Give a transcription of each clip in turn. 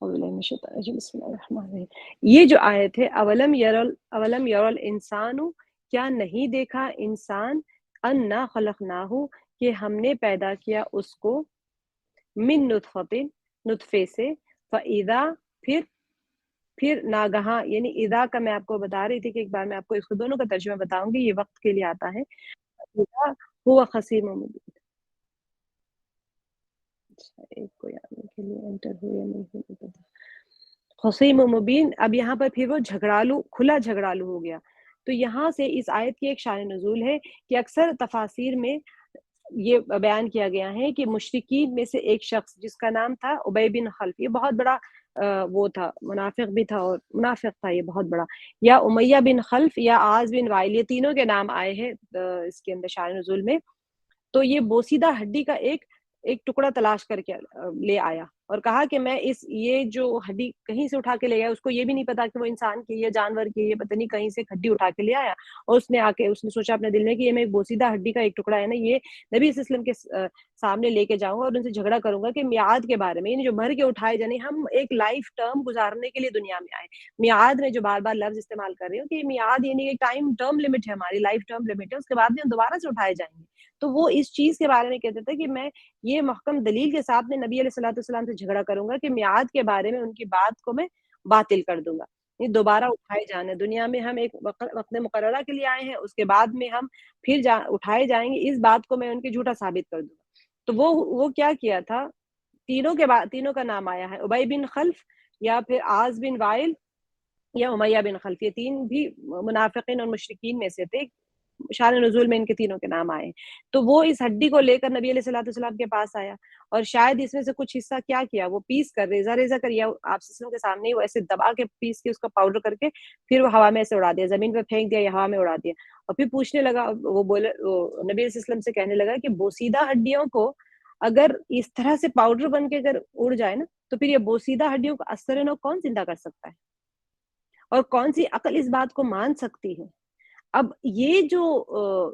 اعوذ باللہ من الشیطان الرجیم، بسم اللہ الرحمن الرحیم۔ یہ جو آیت ہے اولم یرل انسان، کیا نہیں دیکھا انسان، انا خلقناہ کہ ہم نے پیدا کیا اس کو، من نطفۃ نطفے سے، فاذا پھر ناگہاں، یعنی اذا کا میں آپ کو بتا رہی تھی کہ ایک بار میں آپ کو اس کو دونوں کا ترجمہ بتاؤں گی، یہ وقت کے لیے آتا ہے۔ اذا ہوا خصیم مبین، ایک کوئی آنے کے لیے انٹر ہو یا نہیں ہو پتا، خصیم و مبین، اب یہاں پر پھر وہ جھگڑالو، کھلا جھگڑالو ہو گیا۔ تو یہاں سے اس آیت کی ایک شان نزول ہے کہ اکثر تفاسیر میں یہ بیان کیا گیا ہے کہ مشرکین میں سے ایک شخص جس کا نام تھا ابی بن خلف، یہ بہت بڑا وہ تھا، منافق بھی تھا، اور منافق تھا یہ بہت بڑا، یا امیہ بن خلف یا عاص بن وائل، یہ تینوں کے نام آئے ہیں اس کے اندر شان نزول میں۔ تو یہ بوسیدہ ہڈی کا ایک ٹکڑا تلاش کر کے لے آیا اور کہا کہ میں یہ جو ہڈی کہیں سے اٹھا کے لے آیا، اس کو یہ بھی نہیں پتا کہ وہ انسان کی یا جانور کی، یہ پتہ نہیں کہیں سے ہڈی اٹھا کے لے آیا، اور اس نے سوچا اپنے دل میں کہ یہ میں ایک بوسیدہ ہڈی کا ایک ٹکڑا ہے نا، یہ نبی صلی اللہ علیہ وسلم کے سامنے لے کے جاؤں گا اور ان سے جھگڑا کروں گا کہ میعاد کے بارے میں، یعنی جو مر کے اٹھائے جانے، ہم ایک لائف ٹرم گزارنے کے لیے دنیا میں آئے۔ میعاد میں جو بار بار لفظ استعمال کر رہی ہوں کہ میعاد یعنی ایک ٹائم ٹرم لمٹ ہے، ہماری لائف ٹرم لمٹ ہے، اس کے بعد میں ہم دوبارہ سے اٹھائے جائیں گے۔ تو وہ اس چیز کے بارے میں کہتے تھے کہ میں یہ محکم دلیل کے ساتھ میں نبی علیہ الصلوۃ والسلام سے جھگڑا کروں گا کہ میعاد کے بارے میں ان کی بات کو میں باطل کر دوں گا، یہ دوبارہ اٹھائے جانا، دنیا میں ہم ایک وقت مقررہ کے لیے آئے ہیں، اس کے بعد میں ہم پھر اٹھائے جائیں گے، اس بات کو میں ان کی جھوٹا ثابت کر دوں گا۔ تو وہ کیا کیا تھا، تینوں کا نام آیا ہے، ابی بن خلف یا پھر عاص بن وائل یا امیہ بن خلف، یہ تین بھی منافقین اور مشرکین میں سے تھے، شان نزول میں ان کے تینوں کے نام آئے۔ تو وہ اس ہڈی کو لے کر نبی علیہ الصلوۃ والسلام کے پاس آیا، اور شاید اس میں سے کچھ حصہ کیا کیا، وہ پیس کر ریزہ ریزہ کر، یا آپ سسلم کے سامنے وہ ایسے دبا کے پیس کے اس کا پاؤڈر کر کے پھر وہ ہوا میں ایسے اڑا دیا، زمین پہ پھینک دیا یا ہوا میں اڑا دیا، اور پھر پوچھنے لگا، وہ نبی علیہ السلام سے کہنے لگا کہ بوسیدہ ہڈیوں کو اگر اس طرح سے پاؤڈر بن کے اگر اڑ جائے نا، تو پھر یہ بوسیدہ ہڈیوں کو اثر نو کون زندہ کر سکتا ہے، اور کون سی عقل اس بات کو مان سکتی ہے۔ اب یہ جو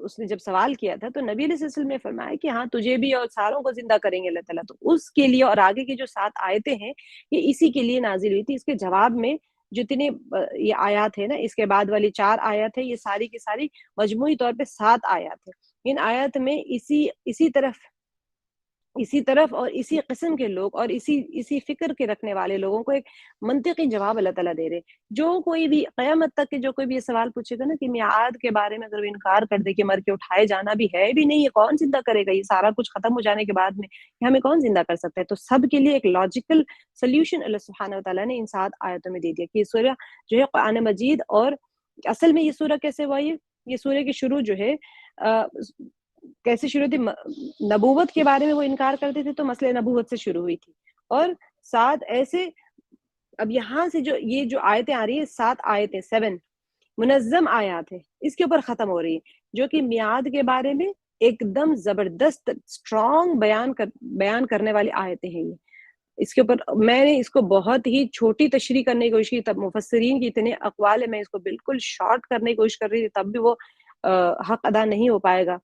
اس نے جب سوال کیا تھا تو نبی علیہ السلام نے فرمایا کہ ہاں تجھے بھی اور ساروں کو زندہ کریں گے اللہ تعالیٰ، تو اس کے لیے، اور آگے کی جو 7 آیتیں ہیں یہ اسی کے لیے نازل ہوئی تھی۔ اس کے جواب میں جتنے یہ آیات ہے نا، اس کے بعد والی 4 آیات ہے، یہ ساری کی ساری مجموعی طور پہ 7 آیات ہیں۔ ان آیات میں اسی طرف اور اسی قسم کے لوگ اور اسی فکر کے رکھنے والے لوگوں کو ایک منطقی جواب اللہ تعالیٰ دے رہے۔ جو کوئی بھی قیامت تک کے جو کوئی بھی یہ سوال پوچھے گا نا کہ میعاد کے بارے میں اگر وہ انکار کر دے کہ مر کے اٹھائے جانا بھی ہے بھی نہیں، یہ کون زندہ کرے گا، یہ سارا کچھ ختم ہو جانے کے بعد میں یہ ہمیں کون زندہ کر سکتا ہے، تو سب کے لیے ایک لاجیکل سلیوشن اللہ سبحانہ وتعالیٰ نے ان 7 آیتوں میں دے دیا کہ یہ سورہ جو ہے قرآن مجید، اور اصل میں یہ سورہ کیسے ہوا، یہ سورہ کی شروع جو ہے کیسے شروع تھی، نبوت کے بارے میں وہ انکار کرتے تھے تو مسئلہ نبوت سے شروع ہوئی تھی، اور 7 ایسے، اب یہاں سے یہ جو آیتیں آ رہی ہیں 7 آیتیں، 7 منظم آیات ہیں، اس کے اوپر ختم ہو رہی ہے، جو کہ میعاد کے بارے میں ایک دم زبردست اسٹرانگ بیان کرنے والی آیتیں ہیں۔ یہ اس کے اوپر میں نے اس کو بہت ہی چھوٹی تشریح کرنے کی کوشش کی، تب مفسرین کی اتنے اقوال ہے، میں اس کو بالکل شارٹ کرنے کی کوشش کر رہی تھی، تب بھی وہ حق ادا نہیں ہو پائے گا۔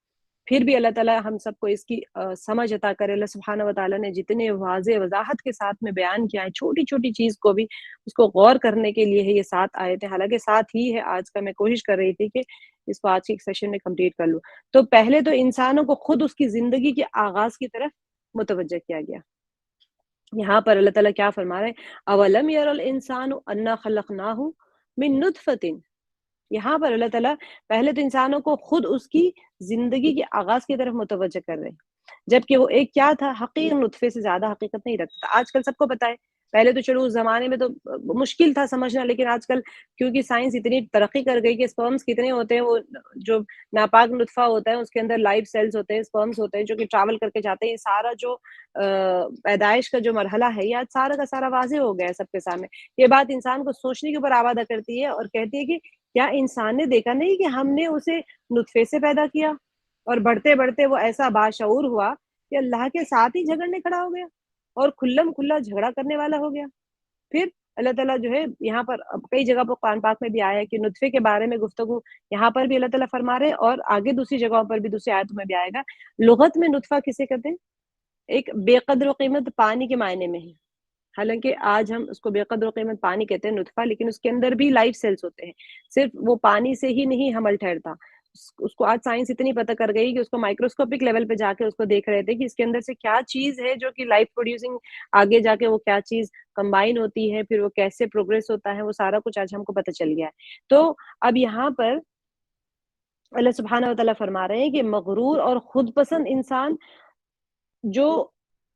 پھر بھی اللہ تعالیٰ ہم سب کو اس کی سمجھ عطا کرے۔ اللہ سبحانہ وتعالیٰ نے جتنے واضح وضاحت کے ساتھ میں بیان کیا ہے، چھوٹی چھوٹی چیز کو بھی اس کو غور کرنے کے لیے ہے یہ 7 آیتیں، حالانکہ 7 ہی ہے آج کا، میں کوشش کر رہی تھی کہ اس کو آج کے ایک سیشن میں کمپلیٹ کر لوں۔ تو پہلے تو انسانوں کو خود اس کی زندگی کے آغاز کی طرف متوجہ کیا گیا۔ یہاں پر اللہ تعالیٰ کیا فرما رہے ہیں، اولم یر الانسان انا خلقناہ من نطفۃ، یہاں پر اللہ تعالیٰ پہلے تو انسانوں کو خود اس کی زندگی کے آغاز کی طرف متوجہ کر رہے ہیں، جبکہ وہ ایک کیا تھا، حقیر نطفے سے زیادہ حقیقت نہیں رکھتا تھا۔ آج کل سب کو پتہ ہے، پہلے تو چلو اس زمانے میں تو مشکل تھا سمجھنا، لیکن آج کل کیونکہ سائنس اتنی ترقی کر گئی کہ اسپرمز کتنے ہوتے ہیں، وہ جو ناپاک نطفہ ہوتا ہے اس کے اندر لائف سیلز ہوتے ہیں، اسپرمز ہوتے ہیں جو کہ ٹریول کر کے جاتے ہیں، یہ سارا جو پیدائش کا جو مرحلہ ہے یہ آج سارا کا سارا واضح ہو گیا ہے سب کے سامنے۔ یہ بات انسان کو سوچنے کے اوپر آمادہ کرتی ہے اور کہتی ہے کہ کیا انسان نے دیکھا نہیں کہ ہم نے اسے نطفے سے پیدا کیا، اور بڑھتے بڑھتے وہ ایسا باشعور ہوا کہ اللہ کے ساتھ ہی جھگڑنے کھڑا ہو گیا اور کھلم کھلا جھگڑا کرنے والا ہو گیا۔ پھر اللہ تعالیٰ جو ہے یہاں پر کئی جگہ پر قرآن پاک میں بھی آیا ہے کہ نطفے کے بارے میں گفتگو یہاں پر بھی اللہ تعالیٰ فرما رہے ہیں، اور آگے دوسری جگہوں پر بھی دوسری آیتوں میں بھی آئے گا۔ لغت میں نطفہ کسے کہتے ہیں، ایک بے قدر و قیمت پانی کے معنی میں ہے، حالانکہ آج ہم اس کو بے قدر و قیمت پانی کہتے ہیں نطفہ، لیکن اس کے اندر بھی لائف سیلز ہوتے ہیں، صرف وہ پانی سے ہی نہیں حمل ٹھہرتا، اس کو آج سائنس اتنی پتہ کر گئی کہ اس کو مائکروسکوپک لیول پہ جا کے اس کو دیکھ رہے تھے کہ اس کے اندر سے کیا چیز ہے جو کہ لائف پروڈیوسنگ، آگے جا کے وہ کیا چیز کمبائن ہوتی ہے، پھر وہ کیسے پروگریس ہوتا ہے، وہ سارا کچھ آج ہم کو پتہ چل گیا ہے۔ تو اب یہاں پر اللہ سبحانہ و تعالیٰ فرما رہے ہیں کہ مغرور اور خود پسند انسان جو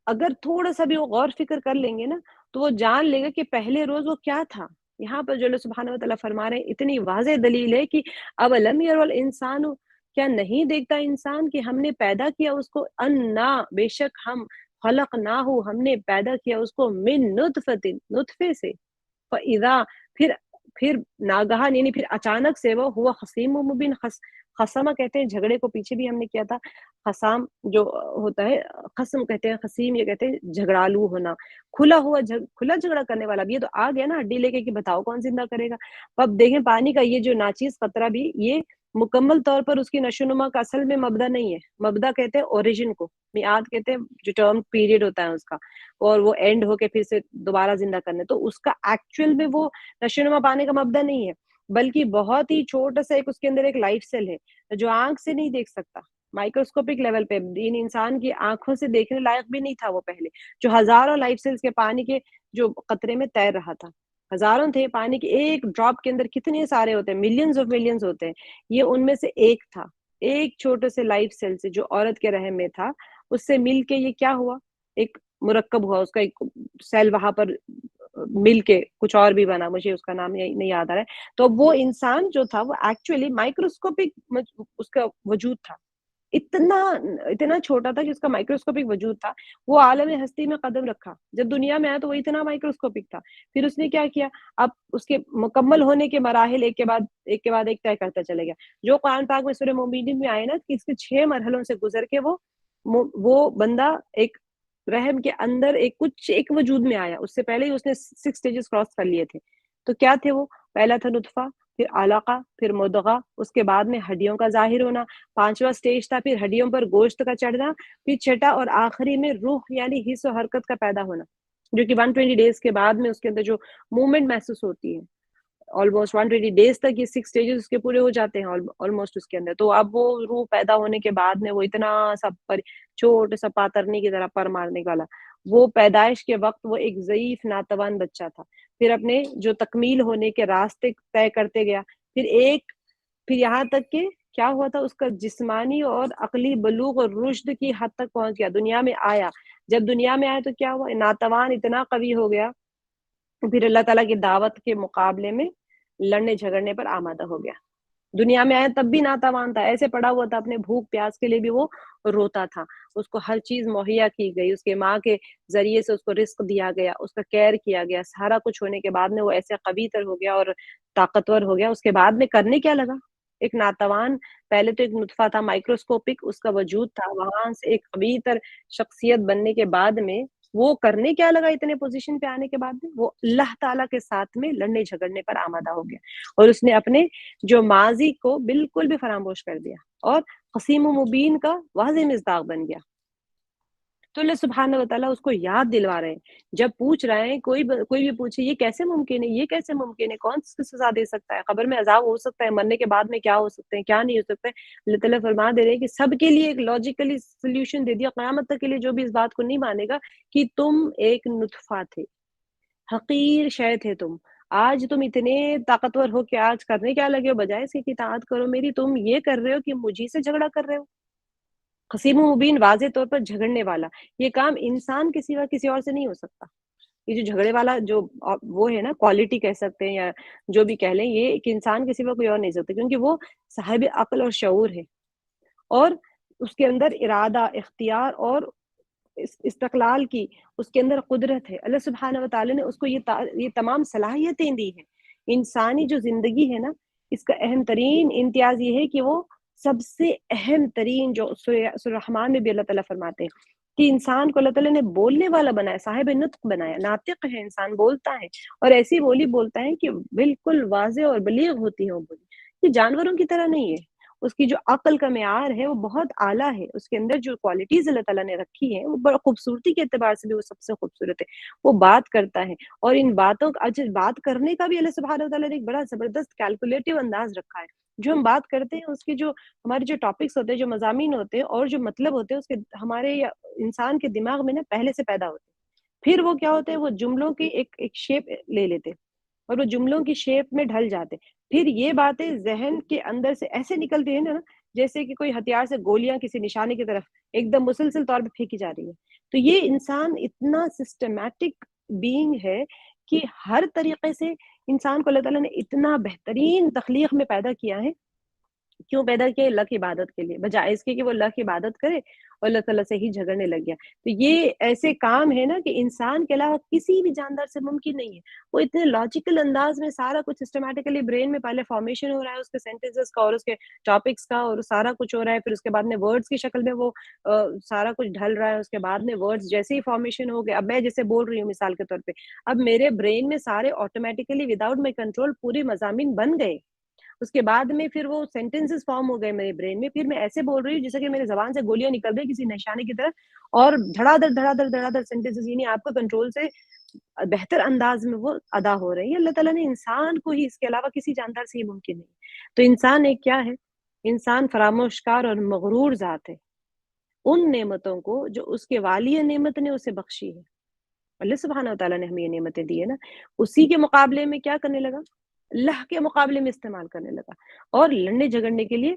اگر تھوڑا سا بھی وہ غور فکر کر لیں گے نا، تو وہ جان لے گا کہ پہلے روز وہ کیا تھا۔ یہاں پر جو اللہ سبحانہ و تعالیٰ فرما رہے ہیں اتنی واضح دلیل ہے کہ اولم یروا الانسان، کیا نہیں دیکھتا انسان کہ ہم نے پیدا کیا اس کو، انا بے شک ہم، خلقناہ ہم نے پیدا کیا اس کو، من نطفۃ نطفے سے، فاذا پھر ناگہان یعنی پھر اچانک سے وہ ہوا خصیم مبین، خصمہ کہتے ہیں جھگڑے کو، پیچھے بھی ہم نے کیا تھا، خصام جو ہوتا ہے، خصم کہتے ہیں، خصیم یہ کہتے ہیں جھگڑالو ہونا، کھلا جھگڑا کرنے والا بھی، یہ تو آ گیا نا ہڈی لے کے کہ بتاؤ کون زندہ کرے گا۔ اب دیکھیں پانی کا یہ جو ناچیز قطرہ بھی، یہ مکمل طور پر اس کی نشو و نما کا اصل میں مبدا نہیں ہے، مبدا کہتے ہیں اوریجن کو، میعاد کہتے ہیں جو ٹرم پیریڈ ہوتا ہے اس کا، اور وہ اینڈ ہو کے پھر سے دوبارہ زندہ کرنے، تو اس کا ایکچوئل میں وہ نشو و نما پانے کا مبدا نہیں ہے، بلکہ بہت ہی چھوٹا سا ایک اس کے اندر ایک لائف سیل ہے جو آنکھ سے نہیں دیکھ سکتا، مائکروسکوپک لیول پہ ان انسان کی آنکھوں سے دیکھنے لائق بھی نہیں تھا وہ پہلے، جو ہزاروں لائف سیلز کے پانی کے جو قطرے میں تیر رہا تھا، ہزاروں تھے پانی کے ایک ڈراپ کے اندر کتنے سارے ہوتے ہیں، ملینز آف ملینز ہوتے ہیں، یہ ان میں سے ایک تھا، ایک چھوٹے سے لائف سیل سے جو عورت کے رحم میں تھا، اس سے مل کے یہ کیا ہوا، ایک مرکب ہوا، اس کا ایک سیل وہاں پر مل کے کچھ اور بھی بنا، مجھے اس کا نام نہیں یاد آ رہا ہے، تو وہ انسان جو تھا وہ ایکچولی مائکروسکوپک اس کا وجود تھا، اتنا اتنا چھوٹا تھا کہ اس کا مائکروسکوپک وجود تھا، وہ عالم ہستی میں قدم رکھا، جب دنیا میں آیا تو وہ اتنا مائکروسکوپک تھا، پھر اس نے کیا کیا، اب اس کے مکمل ہونے کے مراحل ایک کے بعد ایک طے کرتا چلے گیا، جو قرآن پاک میں سورہ مومنین میں آئے نا کہ اس کے 6 مرحلوں سے گزر کے وہ بندہ ایک رحم کے اندر ایک وجود میں آیا، اس سے پہلے ہی اس نے 6 سٹیجز کراس کر لیے تھے، تو کیا تھے وہ، پہلا تھا نطفہ، پھر علقہ، پھر مضغہ، اس کے بعد میں ہڈیوں کا ظاہر ہونا، 5واں سٹیج تھا پھر ہڈیوں پر گوشت کا چڑھنا، پھر چھٹا اور آخری میں روح یعنی حس و حرکت کا پیدا ہونا، جو کہ 120 ڈیز کے بعد میں اس کے اندر جو موومنٹ محسوس ہوتی ہے، آلموسٹ 120 ڈیز تک یہ 6 سٹیجز اس کے پورے ہو جاتے ہیں آلموسٹ اس کے اندر، تو اب وہ روح پیدا ہونے کے بعد میں وہ اتنا سا چھوٹے سا پاترنی کی طرح پر مارنے والا، وہ پیدائش کے وقت وہ ایک ضعیف ناتوان بچہ تھا، پھر اپنے جو تکمیل ہونے کے راستے طے کرتے گیا، پھر یہاں تک کہ کیا ہوا تھا، اس کا جسمانی اور عقلی بلوغ اور رشد کی حد تک پہنچ گیا، دنیا میں آیا، جب دنیا میں آیا تو کیا ہوا، ناتوان اتنا قوی ہو گیا، پھر اللہ تعالیٰ کی دعوت کے مقابلے میں لڑنے جھگڑنے پر آمادہ ہو گیا، دنیا میں آیا تب بھی ناتوان تھا، ایسے پڑا ہوا تھا، اپنے بھوک پیاس کے لیے بھی وہ روتا تھا، اس کو ہر چیز مہیا کی گئی، اس کے ماں کے ذریعے سے اس کو رزق دیا گیا، اس کا کیئر کیا گیا، سارا کچھ ہونے کے بعد میں وہ ایسے قوی تر ہو گیا اور طاقتور ہو گیا، اس کے بعد میں کرنے کیا لگا، ایک ناتوان، پہلے تو ایک نطفہ تھا مائکروسکوپک اس کا وجود تھا، وہاں سے ایک قوی تر شخصیت بننے کے بعد میں وہ کرنے کیا لگا، اتنے پوزیشن پہ آنے کے بعد میں وہ اللہ تعالیٰ کے ساتھ میں لڑنے جھگڑنے پر آمادہ ہو گیا، اور اس نے اپنے جو ماضی کو بالکل بھی فراموش کر دیا اور قسیم و مبین کا واضح مصداق بن گیا، تو اللہ سبحانہ و تعالیٰ اس کو یاد دلوا رہے ہیں، جب پوچھ رہے ہیں کوئی بھی پوچھے یہ کیسے ممکن ہے، یہ کیسے ممکن ہے، کون سی سزا دے سکتا ہے، قبر میں عذاب ہو سکتا ہے، مرنے کے بعد میں کیا ہو سکتے ہیں، کیا نہیں ہو سکتا ہے، اللہ تعالیٰ فرما دے رہے ہیں کہ سب کے لیے ایک لاجیکلی سولوشن دے دیا، قیامت تک کے لیے جو بھی اس بات کو نہیں مانے گا کہ تم ایک نطفہ تھے، حقیر شے تھے تم، آج تم اتنے طاقتور ہو کہ آج کرنے کیا لگے ہو، بجائے اس کی اطاعت کرو میری، تم یہ کر رہے ہو کہ مجھے سے جھگڑا کر رہے ہو، قسیم و مبین واضح طور پر جھگڑنے والا، یہ کام انسان کے سوا کسی اور سے نہیں ہو سکتا، یہ جو جھگڑے والا جو وہ ہے نا کوالٹی کہہ سکتے ہیں یا جو بھی کہہ لیں، یہ ایک انسان کے سوا کوئی اور نہیں سکتا، کیونکہ وہ صاحب عقل اور شعور ہے، اور اس کے اندر ارادہ، اختیار اور استقلال کی اس کے اندر قدرت ہے، اللہ سبحانہ و تعالی نے اس کو یہ تمام صلاحیتیں دی ہیں، انسانی جو زندگی ہے نا، اس کا اہم ترین امتیاز یہ ہے کہ وہ سب سے اہم ترین، جو سورہ رحمان میں بھی اللہ تعالیٰ فرماتے ہیں کہ انسان کو اللہ تعالیٰ نے بولنے والا بنایا، صاحب نطق بنایا، ناطق ہے، انسان بولتا ہے، اور ایسی بولی بولتا ہے کہ بالکل واضح اور بلیغ ہوتی ہے وہ بولی، یہ جانوروں کی طرح نہیں ہے، اس کی جو عقل کا معیار ہے وہ بہت اعلیٰ ہے، اس کے اندر جو کوالٹیز اللہ تعالیٰ نے رکھی ہیں وہ بڑا خوبصورتی کے اعتبار سے بھی وہ سب سے خوبصورت ہے۔ وہ بات کرتا ہے اور ان باتوں کا اچھا بات کرنے کا بھی اللہ سبحانہ وتعالیٰ نے ایک بڑا زبردست کیلکولیٹو انداز رکھا ہے۔ جو ہم بات کرتے ہیں اس کے جو ہمارے جو ٹاپکس ہوتے ہیں، جو مضامین ہوتے ہیں اور جو مطلب ہوتے ہیں اس کے ہمارے یا انسان کے دماغ میں نا پہلے سے پیدا ہوتے ہیں۔ پھر وہ کیا ہوتے ہیں، وہ جملوں کی ایک شیپ لے لیتے اور وہ جملوں کی شیپ میں ڈھل جاتے، پھر یہ باتیں ذہن کے اندر سے ایسے نکلتی ہیں نا جیسے کہ کوئی ہتھیار سے گولیاں کسی نشانے کی طرف ایک دم مسلسل طور پہ پھینکی جا رہی ہے۔ تو یہ انسان اتنا سسٹمیٹک بینگ ہے کہ ہر طریقے سے انسان کو اللہ تعالیٰ نے اتنا بہترین تخلیق میں پیدا کیا ہے۔ کیوں پیدا کیا؟ اللہ کی عبادت کے لیے، بجائے اس کے کہ وہ اللہ کی عبادت کرے اور اللہ تعالیٰ سے ہی جھگڑنے لگ گیا۔ تو یہ ایسے کام ہے نا کہ انسان کے علاوہ کسی بھی جاندار سے ممکن نہیں ہے۔ وہ اتنے لاجیکل انداز میں سارا کچھ سسٹمیٹیکلی برین میں پہلے فارمیشن ہو رہا ہے اس کے سینٹنسز کا اور اس کے ٹاپکس کا، اور سارا کچھ ہو رہا ہے، پھر اس کے بعد میں ورڈز کی شکل میں وہ سارا کچھ ڈھل رہا ہے، اس کے بعد میں ورڈز جیسے ہی فارمیشن ہو گئے، اب میں جیسے بول رہی ہوں مثال کے طور پہ، اب میرے برین میں سارے آٹومیٹیکلی وداؤٹ مائی کنٹرول پورے مضامین بن گئے، اس کے بعد میں پھر وہ سینٹنسز فارم ہو گئے میرے برین میں، پھر میں ایسے بول رہی ہوں جیسے کہ میرے زبان سے گولیاں نکل رہی کسی نشانے کی طرف، اور دھڑا دھڑ سینٹنسز، یعنی آپ کا کنٹرول سے بہتر انداز میں وہ ادا ہو رہی ہے۔ اللہ تعالیٰ نے انسان کو ہی اس کے علاوہ کسی جاندار سے ہی ممکن نہیں۔ تو انسان ایک کیا ہے؟ انسان فراموشکار اور مغرور ذات ہے ان نعمتوں کو جو اس کے والی نعمت نے اسے بخشی ہے۔ اللہ سبحانہ وتعالیٰ نے ہمیں یہ نعمتیں دی ہے نا، اسی کے مقابلے میں کیا کرنے لگا؟ اللہ کے مقابلے میں استعمال کرنے لگا اور لڑنے جھگڑنے کے لیے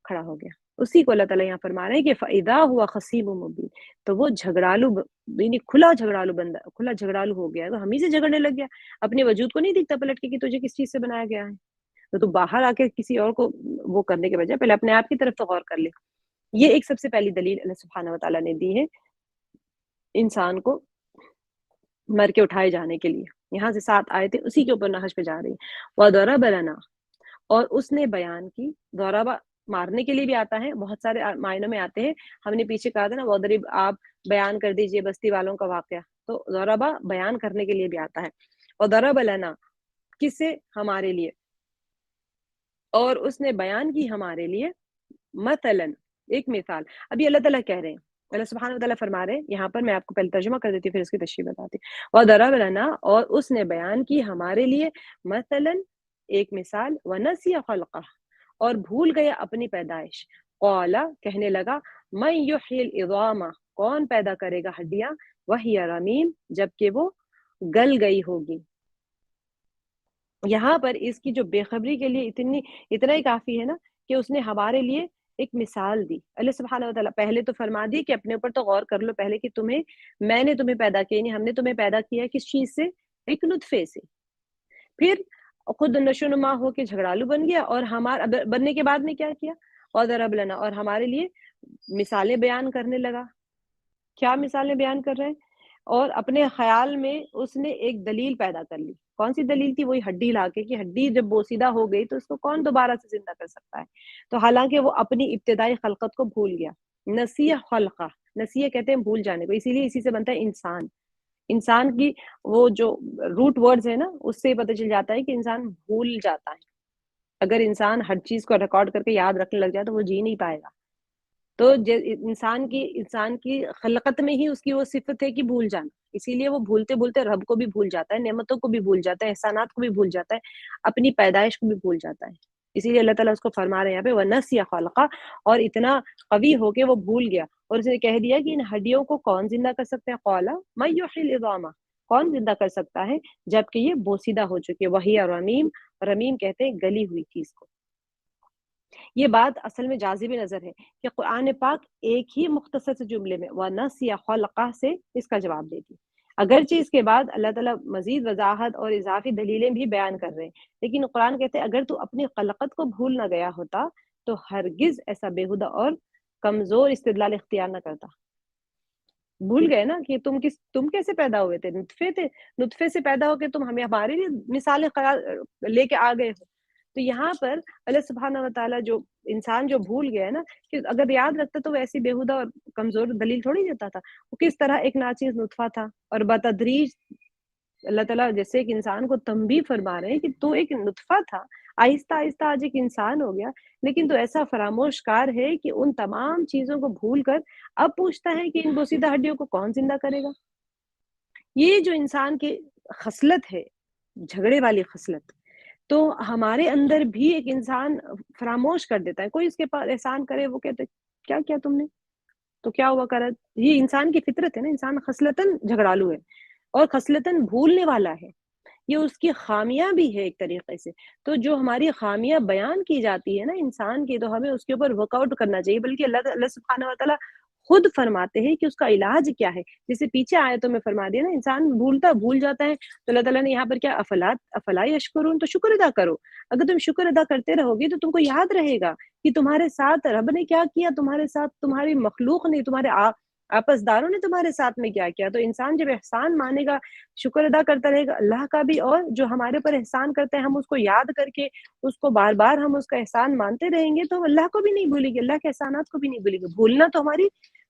کھڑا ہو گیا۔ اسی کو اللہ تعالیٰ یہاں فرما رہے ہیں کہ فَإِذَا هُوَ خَصِيمٌ مُبِينٌ، تو وہ جھگڑالو یعنی کھلا جھگڑالو بندہ، کھلا جھگڑالو ہو گیا، تو ہم ہی سے جھگڑنے لگ گیا۔ اپنے وجود کو نہیں دیکھتا پلٹ کے کہ تجھے کس چیز سے بنایا گیا ہے، تو باہر آ کے کسی اور کو وہ کرنے کے بجائے پہلے اپنے آپ کی طرف تو غور کر لے۔ یہ ایک سب سے پہلی دلیل اللہ سبحانہ وتعالیٰ نے دی ہے انسان کو مر کے اٹھائے جانے کے لیے۔ یہاں سے 7 آیتیں اسی کے اوپر نحش پہ جا رہی ہیں۔ وَضَرَبَ لَنَا، اور اس نے بیان کی، ضربہ مارنے کے لیے بھی آتا ہے، بہت سارے معنوں میں آتے ہیں۔ ہم نے پیچھے کہا تھا نا وَضَرِب، آپ بیان کر دیجئے بستی والوں کا واقعہ، تو ضربہ بیان کرنے کے لیے بھی آتا ہے۔ وَضَرَبَ لَنَا، کس سے؟ ہمارے لیے، اور اس نے بیان کی ہمارے لیے، مثلاً، ایک مثال۔ ابھی اللہ تعالیٰ کہہ رہے ہیں، اللہ سبحانہ وتعالیٰ فرما رہے ہیں یہاں پر، میں آپ کو پہلے ترجمہ کر دیتی ہوں پھر اس کی تشریح بتاتی ہوں۔ وَضَرَبَ لَنَا، اور اس نے بیان کی ہمارے لیے، مثلاً، ایک مثال، وَنَسِيَ خَلْقَهُ، اور بھول گیا اپنی پیدائش۔ قَالَ، کہنے لگا، مَن يُحْيِي الْعِظَامَ، کون پیدا کرے گا ہڈیاں، وَهِيَ رَمِيمٌ، جبکہ وہ گل گئی ہوگی۔ یہاں پر اس کی جو بے خبری کے لیے اتنا ہی کافی ہے نا کہ اس نے ہمارے لیے ایک مثال دی۔ اللہ سبحانہ وتعالیٰ پہلے تو فرما دی کہ اپنے اوپر تو غور کر لو پہلے کہ میں نے تمہیں پیدا کیا، یعنی ہم نے تمہیں پیدا کیا کس چیز سے؟ ایک نطفے سے۔ پھر خود نشو نما ہو کے جھگڑالو بن گیا، اور ہمارا بننے کے بعد میں کیا کیا؟ وَضَرَبَ لَنَا، اور ہمارے لیے مثالیں بیان کرنے لگا۔ کیا مثالیں بیان کر رہے ہیں؟ اور اپنے خیال میں اس نے ایک دلیل پیدا کر لی۔ کون سی دلیل تھی؟ وہی ہڈی لا کے، کہ ہڈی جب بوسیدہ ہو گئی تو اس کو کون دوبارہ سے زندہ کر سکتا ہے؟ تو حالانکہ وہ اپنی ابتدائی خلقت کو بھول گیا۔ نسیہ خلقہ، نسیہ کہتے ہیں بھول جانے کو، اسی لیے اسی سے بنتا ہے انسان۔ انسان کی وہ جو روٹ ورڈز ہے نا، اس سے پتہ چل جاتا ہے کہ انسان بھول جاتا ہے۔ اگر انسان ہر چیز کو ریکارڈ کر کے یاد رکھنے لگ جائے تو وہ جی نہیں پائے گا۔ تو انسان کی خلقت میں ہی اس کی وہ صفت ہے کہ بھول جانا، اسی لیے وہ بھولتے بھولتے رب کو بھی بھول جاتا ہے، نعمتوں کو بھی بھول جاتا ہے، احسانات کو بھی بھول جاتا ہے، اپنی پیدائش کو بھی بھول جاتا ہے۔ اسی لیے اللہ تعالیٰ اس کو فرما رہے ہیں یہاں پہ وَنَسِيَ خَلْقَهُ، اور اتنا قوی ہو کے وہ بھول گیا، اور اس نے کہہ دیا کہ ان ہڈیوں کو کون زندہ کر سکتا ہے؟ قَالَ مَن يُحْيِي الْعِظَامَ، کون زندہ کر سکتا ہے جبکہ یہ بوسیدہ ہو چکی ہے۔ وَهِيَ رَمِيمٌ، رمیم کہتے ہیں گلی ہوئی چیز کو۔ یہ بات اصل میں جاذب نظر ہے کہ قرآن پاک ایک ہی مختصر سے جملے میں وَنَسِيَ خَلْقَهُ سے اس کا جواب دیتی، اگرچہ اس کے بعد اللہ تعالیٰ مزید وضاحت اور اضافی دلیلیں بھی بیان کر رہے ہیں، لیکن قرآن کہتے ہیں اگر تو اپنی خلقت کو بھول نہ گیا ہوتا تو ہرگز ایسا بےہودہ اور کمزور استدلال اختیار نہ کرتا۔ بھول گئے نا کہ تم کیسے پیدا ہوئے تھے؟ نطفے سے پیدا ہو کے تم ہمارے لیے مثالیں لے کے آ گئے ہو۔ تو یہاں پر اللہ سبحانہ وتعالیٰ جو انسان جو بھول گیا ہے نا، کہ اگر یاد رکھتا تو وہ ایسی بےہودہ اور کمزور دلیل تھوڑی دیتا تھا، وہ کس طرح ایک ناچیز نطفہ تھا، اور بتدریج اللہ تعالیٰ جیسے ایک انسان کو تنبیہ فرما رہے ہیں کہ تو ایک نطفہ تھا، آہستہ آہستہ آج ایک انسان ہو گیا، لیکن تو ایسا فراموش کار ہے کہ ان تمام چیزوں کو بھول کر اب پوچھتا ہے کہ ان بوسیدہ ہڈیوں کو کون زندہ کرے گا؟ یہ جو انسان کی خصلت ہے، جھگڑے والی خصلت، تو ہمارے اندر بھی ایک انسان فراموش کر دیتا ہے، کوئی اس کے پاس احسان کرے وہ کہتے کیا کیا تم نے؟ تو کیا ہوا کرا؟ یہ انسان کی فطرت ہے نا، انسان خصلتاً جھگڑالو ہے اور خصلتاً بھولنے والا ہے، یہ اس کی خامیاں بھی ہے ایک طریقے سے۔ تو جو ہماری خامیاں بیان کی جاتی ہے نا انسان کی، تو ہمیں اس کے اوپر ورک آؤٹ کرنا چاہیے، بلکہ اللہ سبحانہ وتعالیٰ خود فرماتے ہیں کہ اس کا علاج کیا ہے۔ جیسے پیچھے آیتوں میں فرما دیا نا، انسان بھول جاتا ہے، تو اللہ تعالیٰ نے یہاں پر کیا افلا یشکرون، تو شکر ادا کرو۔ اگر تم شکر ادا کرتے رہو گے تو تم کو یاد رہے گا کہ تمہارے ساتھ رب نے کیا کیا، تمہارے ساتھ تمہاری مخلوق نے، تمہارے آپس داروں نے تمہارے ساتھ میں کیا کیا۔ تو انسان جب احسان مانے گا، شکر ادا کرتا رہے گا اللہ کا بھی، اور جو ہمارے پر احسان کرتے ہیں ہم اس کو یاد کر کے اس کو بار بار ہم اس کا احسان مانتے رہیں گے، تو اللہ کو بھی نہیں بھولے گی، اللہ کے احسانات کو بھی نہیں بھولے گی۔ بھولنا تو ہماری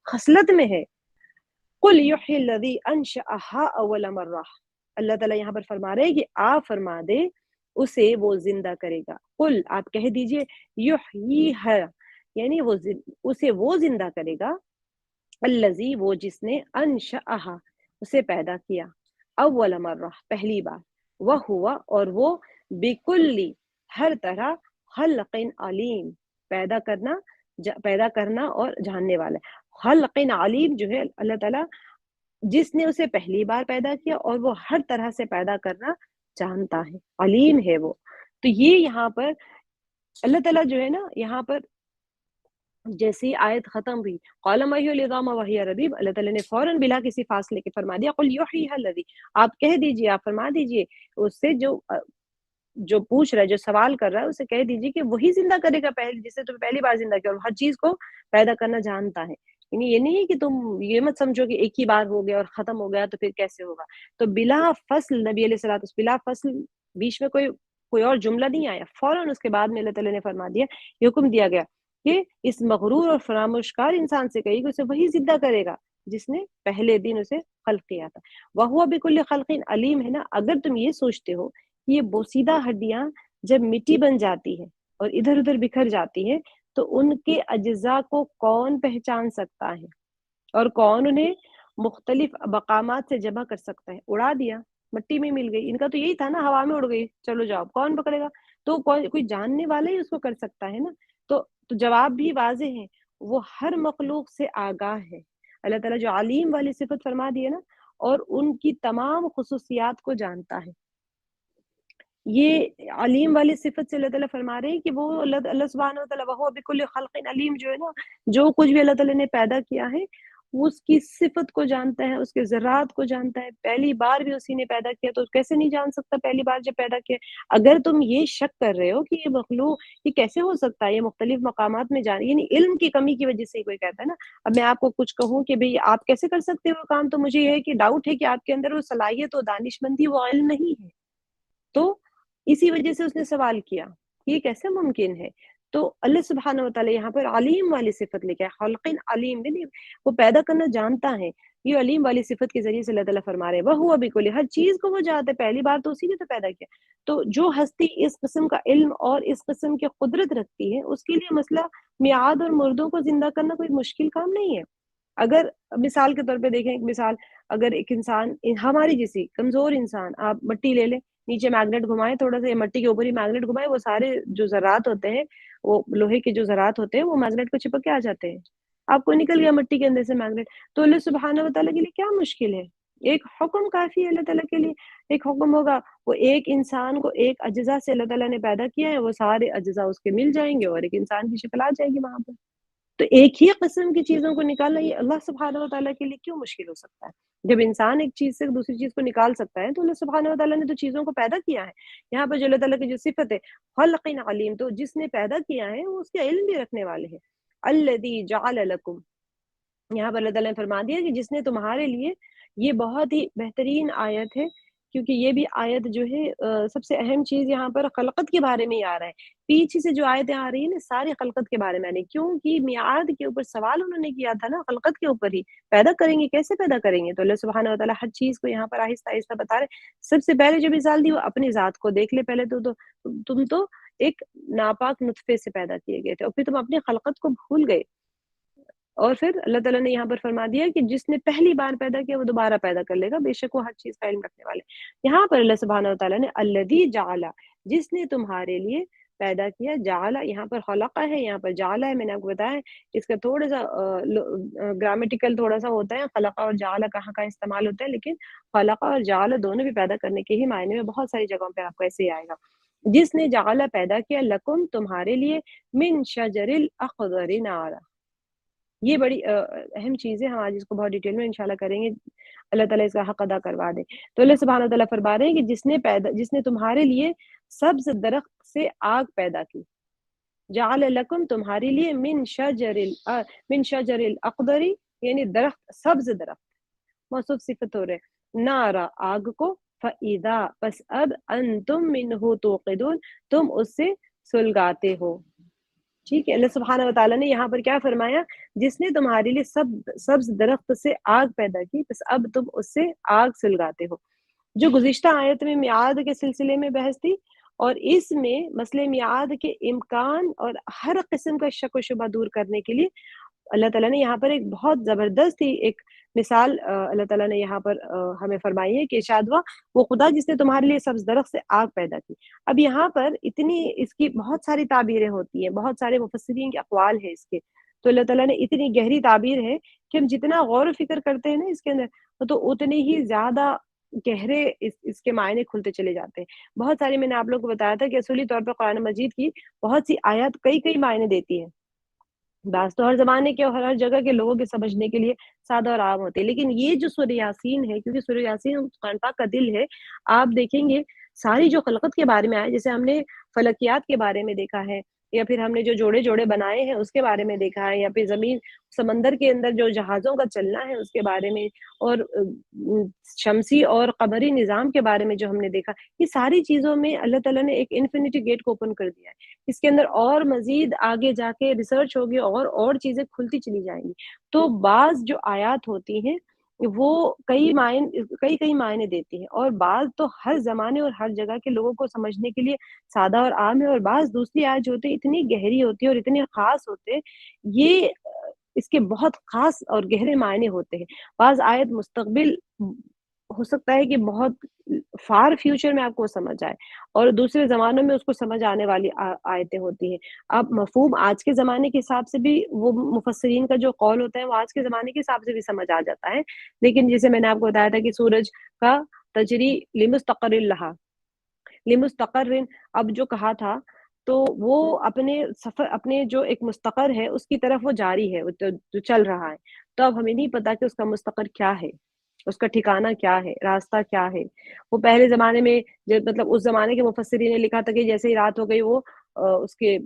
خصلت میں ہے۔ قل یحیی الذی انشأها اول مرہ، اللہ تعالیٰ یہاں پر فرما رہے ہیں کہ آپ فرما دے اسے وہ زندہ کرے گا۔ قل، آپ کہہ دیجئے، یحییھا، یعنی اسے وہ زندہ کرے گا، الذی، وہ جس نے، انشأھا، اسے پیدا کیا، اول مرہ، پہلی بار، وہوا، اور وہ، بکلی، ہر طرح، خلق علیم، پیدا کرنا اور جاننے والا ہے۔ خلق علیم جو ہے اللہ تعالیٰ جس نے اسے پہلی بار پیدا کیا اور وہ ہر طرح سے پیدا کرنا جانتا ہے، علیم ہے وہ۔ تو یہ یہاں پر اللہ تعالیٰ جو ہے نا، یہاں پر جیسی آیت ختم ہوئی، قال ما هي العظام وهي رمیم، اللہ تعالیٰ نے فوراً بلا کسی فاصلے کے فرما دیا، قل یحییھا الذی، آپ کہہ دیجئے، آپ فرما دیجئے اس سے جو پوچھ رہا ہے، جو سوال کر رہا ہے، اسے کہہ دیجئے کہ وہی زندہ کرے گا، جسے تم پہلی بار زندہ کیا، اور ہر چیز کو پیدا کرنا جانتا ہے۔ یعنی یہ نہیں ہے کہ تم یہ مت سمجھو کہ ایک ہی بار ہو گیا اور ختم ہو گیا تو پھر کیسے ہوگا۔ تو بلا فصل نبی علیہ الصلوۃ والسلام، بلا فصل، بیچ میں کوئی اور جملہ نہیں آیا، فوراً اس کے بعد میں اللہ تعالیٰ نے فرما دیا، یہ حکم دیا گیا کہ اس مغرور اور فراموشکار انسان سے کہی کہ اسے وہی زندہ کرے گا جس نے پہلے دن اسے خلق کیا تھا۔ وَهُوَ بِكُلِّ خَلْقٍ علیم، ہے نا۔ اگر تم یہ سوچتے ہو کہ یہ بوسیدہ ہڈیاں جب مٹی بن جاتی ہے اور ادھر ادھر بکھر جاتی ہیں تو ان کے اجزاء کو کون پہچان سکتا ہے اور کون انہیں مختلف مقامات سے جمع کر سکتا ہے؟ اڑا دیا، مٹی میں مل گئی، ان کا تو یہی تھا نا، ہوا میں اڑ گئی، چلو جاؤ، کون پکڑے گا؟ تو کوئی جاننے والا ہی اس کو کر سکتا ہے نا۔ تو جواب بھی واضح ہے، وہ ہر مخلوق سے آگاہ ہے۔ اللہ تعالیٰ جو علیم والی صفت فرما دی ہے نا، اور ان کی تمام خصوصیات کو جانتا ہے۔ یہ علیم والی صفت سے اللہ تعالیٰ فرما رہے ہیں کہ وہ اللہ سبحانہ وتعالیٰ وَهُوَ بِكُلِّ خَلْقٍ علیم جو ہے نا، جو کچھ بھی اللہ تعالیٰ نے پیدا کیا ہے وہ اس کی صفت کو جانتا ہے، اس کے ذرات کو جانتا ہے۔ پہلی بار بھی اسی نے پیدا کیا، تو کیسے نہیں جان سکتا پہلی بار جب پیدا کیا؟ اگر تم یہ شک کر رہے ہو کہ یہ مخلوق، یہ کیسے ہو سکتا ہے، یہ مختلف مقامات میں جانے، یعنی علم کی کمی کی وجہ سے ہی کوئی کہتا ہے نا۔ اب میں آپ کو کچھ کہوں کہ بھئی آپ کیسے کر سکتے ہو کام، تو مجھے یہ ہے کہ ڈاؤٹ ہے کہ آپ کے اندر وہ صلاحیت و دانش مندی، وہ علم نہیں ہے، تو اسی وجہ سے اس نے سوال کیا، یہ کیسے ممکن ہے؟ تو اللہ سبحانہ وتعالی یہاں پر علیم والی صفت لے کے آئے، خلق علیم، یعنی وہ پیدا کرنا جانتا ہے۔ یہ علیم والی صفت کے ذریعے سے اللہ تعالیٰ فرما رہے ہیں وَهُوَ بِكُلِّ، ہر چیز کو وہ جانتا ہے، پہلی بار تو اسی نے تو پیدا کیا۔ تو جو ہستی اس قسم کا علم اور اس قسم کی قدرت رکھتی ہے، اس کے لیے مسئلہ میعاد اور مردوں کو زندہ کرنا کوئی مشکل کام نہیں ہے۔ اگر مثال کے طور پہ دیکھیں، ایک مثال، اگر ایک انسان، ہماری جیسی کمزور انسان، آپ مٹی لے لیں، نیچے میگنیٹ گھمائیں تھوڑا سا، یا مٹی کے اوپر ہی میگنیٹ گھمائیں، وہ سارے جو ذرات ہوتے ہیں، وہ لوہے کے جو ذرات ہوتے ہیں، وہ میگنیٹ کو چپک کے آ جاتے ہیں۔ آپ کو نکل گیا مٹی کے اندر سے میگنیٹ، تو اللہ سبحانہ وتعالیٰ کے لیے کیا مشکل ہے؟ ایک حکم کافی ہے اللہ تعالیٰ کے لیے، ایک حکم ہوگا، وہ ایک انسان کو ایک اجزا سے اللہ تعالیٰ نے پیدا کیا ہے، وہ سارے اجزا اس کے مل جائیں گے اور ایک انسان کی شکل آ جائے گی وہاں پر۔ تو ایک ہی قسم کی چیزوں کو نکالنا یہ اللہ سبحانہ وتعالیٰ کے لیے کیوں مشکل ہو سکتا ہے؟ جب انسان ایک چیز سے دوسری چیز کو نکال سکتا ہے، تو اللہ سبحانہ وتعالیٰ نے تو چیزوں کو پیدا کیا ہے۔ یہاں پر جو اللہ تعالیٰ کی جو صفت ہے خلق علیم، تو جس نے پیدا کیا ہے وہ اس کا علم بھی رکھنے والے ہیں۔ الذی جعل لکم، یہاں پر اللہ تعالیٰ نے فرما دیا کہ جس نے تمہارے لیے، یہ بہت ہی بہترین آیت ہے، کیونکہ یہ بھی آیت جو ہے سب سے اہم چیز یہاں پر خلقت کے بارے میں ہی آ رہا ہے۔ پیچھے سے جو آیتیں آ رہی ہیں نا، ساری خلقت کے بارے میں آنے، کیونکہ میعاد کے اوپر سوال انہوں نے کیا تھا نا، خلقت کے اوپر ہی پیدا کریں گے، کیسے پیدا کریں گے؟ تو اللہ سبحانہ وتعالیٰ ہر چیز کو یہاں پر آہستہ آہستہ بتا رہے۔ سب سے پہلے جو مثال دی وہ اپنی ذات کو دیکھ لے پہلے، تو تم تو ایک ناپاک نطفے سے پیدا کیے گئے تھے، اور پھر تم اپنی خلقت کو بھول گئے۔ اور پھر اللہ تعالیٰ نے یہاں پر فرما دیا کہ جس نے پہلی بار پیدا کیا وہ دوبارہ پیدا کر لے گا، بے شک وہ ہر چیز کا علم رکھنے والے۔ یہاں پر اللہ سبحانہ وتعالیٰ نے الذی جعل، جس نے تمہارے لیے پیدا کیا، جعل یہاں پر خلق ہے، یہاں پر جعل ہے، میں نے آپ کو بتایا اس کا تھوڑا سا گرامیٹیکل تھوڑا سا ہوتا ہے، خلق اور جعل کہاں کا استعمال ہوتا ہے، لیکن خلق اور جعل دونوں بھی پیدا کرنے کے ہی معنی میں بہت ساری جگہوں پہ آپ کو ایسے ہی آئے گا۔ جس نے جعل پیدا کیا لکم تمہارے لیے من شجر الاخضر نارا، یہ بڑی اہم چیز ہے، ہم آج اس کو بہت ڈیٹیل میں انشاءاللہ کریں گے، اللہ تعالیٰ اس کا حق ادا کروا دے۔ تو اللہ سبحانہ وتعالیٰ فرما رہے ہیں کہ جس نے تمہارے لیے سبز درخت سے آگ پیدا کی، جعل لکم تمہارے لیے من شجر الاخضر یعنی درخت، سبز درخت، موصوف صفت ہو رہے، نارا آگ کو، فَإِذَا پس اب انتم منہ توقدون تم اس سے سلگاتے ہو۔ ٹھیک ہے، اللہ سبحانہ وتعالیٰ نے یہاں پر کیا فرمایا، جس نے تمہارے لیے سبز درخت سے آگ پیدا کی، بس اب تم اس سے آگ سلگاتے ہو۔ جو گزشتہ آیت میں میعاد کے سلسلے میں بحث تھی، اور اس میں مسئلہ میعاد کے امکان اور ہر قسم کا شک و شبہ دور کرنے کے لیے اللہ تعالیٰ نے یہاں پر ایک بہت زبردست ہی ایک مثال اللہ تعالیٰ نے یہاں پر ہمیں فرمائی ہے کہ ارشاد ہوا وہ خدا جس نے تمہارے لیے سبز درخت سے آگ پیدا کی۔ اب یہاں پر اتنی اس کی بہت ساری تعبیریں ہوتی ہیں، بہت سارے مفسرین کے اقوال ہیں اس کے، تو اللہ تعالیٰ نے اتنی گہری تعبیر ہے کہ ہم جتنا غور و فکر کرتے ہیں نا اس کے اندر، تو اتنے ہی زیادہ گہرے اس کے معنی کھلتے چلے جاتے ہیں۔ بہت ساری میں نے آپ لوگوں کو بتایا تھا کہ اصولی طور پر قرآن مجید کی بہت سی آیات کئی معنی دیتی ہیں، بعض تو ہر زمانے کے اور ہر جگہ کے لوگوں کے سمجھنے کے لیے سادہ اور عام ہوتے ہیں، لیکن یہ جو سورہ یاسین ہے، کیونکہ سورہ یاسین قرآن پاک کا دل ہے، آپ دیکھیں گے ساری جو خلقت کے بارے میں آئے، جیسے ہم نے فلکیات کے بارے میں دیکھا ہے، یا پھر ہم نے جو جوڑے جوڑے بنائے ہیں اس کے بارے میں دیکھا ہے، یا پھر زمین سمندر کے اندر جو جہازوں کا چلنا ہے اس کے بارے میں، اور شمسی اور قمری نظام کے بارے میں جو ہم نے دیکھا، یہ ساری چیزوں میں اللہ تعالیٰ نے ایک انفینٹی گیٹ کو اوپن کر دیا ہے، اس کے اندر اور مزید آگے جا کے ریسرچ ہوگی اور چیزیں کھلتی چلی جائیں گی۔ تو بعض جو آیات ہوتی ہیں وہ کئی معنی دیتی ہیں، اور بعض تو ہر زمانے اور ہر جگہ کے لوگوں کو سمجھنے کے لیے سادہ اور عام ہے، اور بعض دوسری آیت جو ہوتی ہے اتنی گہری ہوتی ہے اور اتنے خاص ہوتے ہیں، یہ اس کے بہت خاص اور گہرے معنی ہوتے ہیں۔ بعض آیت مستقبل ہو سکتا ہے کہ بہت فار فیوچر میں آپ کو سمجھ آئے، اور دوسرے زمانوں میں اس کو سمجھ آنے والی آیتیں ہوتی ہیں۔ اب مفہوم آج کے زمانے کے حساب سے بھی وہ مفسرین کا جو قول ہوتا ہے وہ آج کے زمانے کے حساب سے بھی سمجھ آ جاتا ہے، لیکن جیسے میں نے آپ کو بتایا تھا کہ سورج کا تجری لمستقر لہا، لمستقر، اب جو کہا تھا تو وہ اپنے سفر، اپنے جو ایک مستقر ہے اس کی طرف وہ جاری ہے، جو چل رہا ہے، تو اب ہمیں نہیں پتا کہ اس کا مستقر کیا ہے، اس کا ٹھکانہ کیا ہے، راستہ کیا ہے۔ وہ پہلے زمانے میں مطلب اس زمانے کے مفسرین نے لکھا تھا کہ جیسے ہی رات ہو گئی وہ اس کے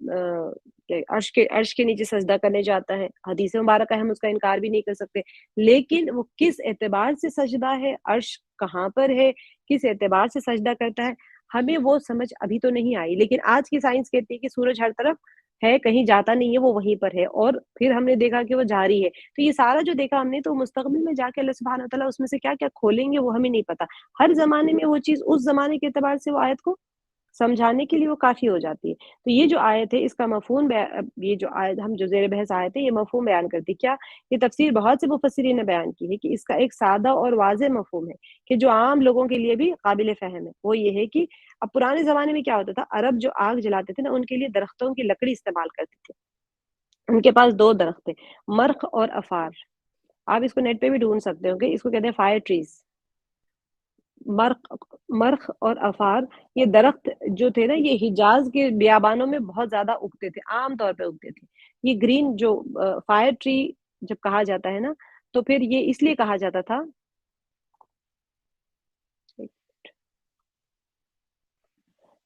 عرش کے نیچے سجدہ کرنے جاتا ہے، حدیث مبارکہ ہے، ہم اس کا انکار بھی نہیں کر سکتے، لیکن وہ کس اعتبار سے سجدہ ہے، عرش کہاں پر ہے، کس اعتبار سے سجدہ کرتا ہے، ہمیں وہ سمجھ ابھی تو نہیں آئی، لیکن آج کی سائنس کہتی ہے کہ سورج ہر طرف ہے، کہیں جاتا نہیں ہے، وہ وہیں پر ہے، اور پھر ہم نے دیکھا کہ وہ جاری ہے۔ تو یہ سارا جو دیکھا ہم نے، تو مستقبل میں جا کے اللہ سبحانہ وتعالیٰ اس میں سے کیا کیا کھولیں گے وہ ہمیں نہیں پتا۔ ہر زمانے میں وہ چیز اس زمانے کے اعتبار سے وہ آیت کو سمجھانے کے لیے وہ کافی ہو جاتی ہے۔ تو یہ جو آیت ہے اس کا مفہوم یہ جو آیت ہم جو زیر بحث آیت ہے یہ مفہوم بیان کرتی کیا، یہ تفسیر بہت سے مفسرین نے بیان کی ہے کہ اس کا ایک سادہ اور واضح مفہوم ہے کہ جو عام لوگوں کے لیے بھی قابل فہم ہے، وہ یہ ہے کہ اب پرانے زمانے میں کیا ہوتا تھا، عرب جو آگ جلاتے تھے نا ان کے لیے درختوں کی لکڑی استعمال کرتے تھے، ان کے پاس دو درخت تھے، مرخ اور افار، آپ اس کو نیٹ پہ بھی ڈھونڈ سکتے ہو کہ اس کو کہتے ہیں فائر ٹریز، مرخ اور افار، یہ درخت جو تھے نا یہ حجاز کے بیابانوں میں بہت زیادہ اگتے تھے، عام طور پہ اگتے تھے۔ یہ گرین جو فائر ٹری جب کہا جاتا ہے نا، تو پھر یہ اس لیے کہا جاتا تھا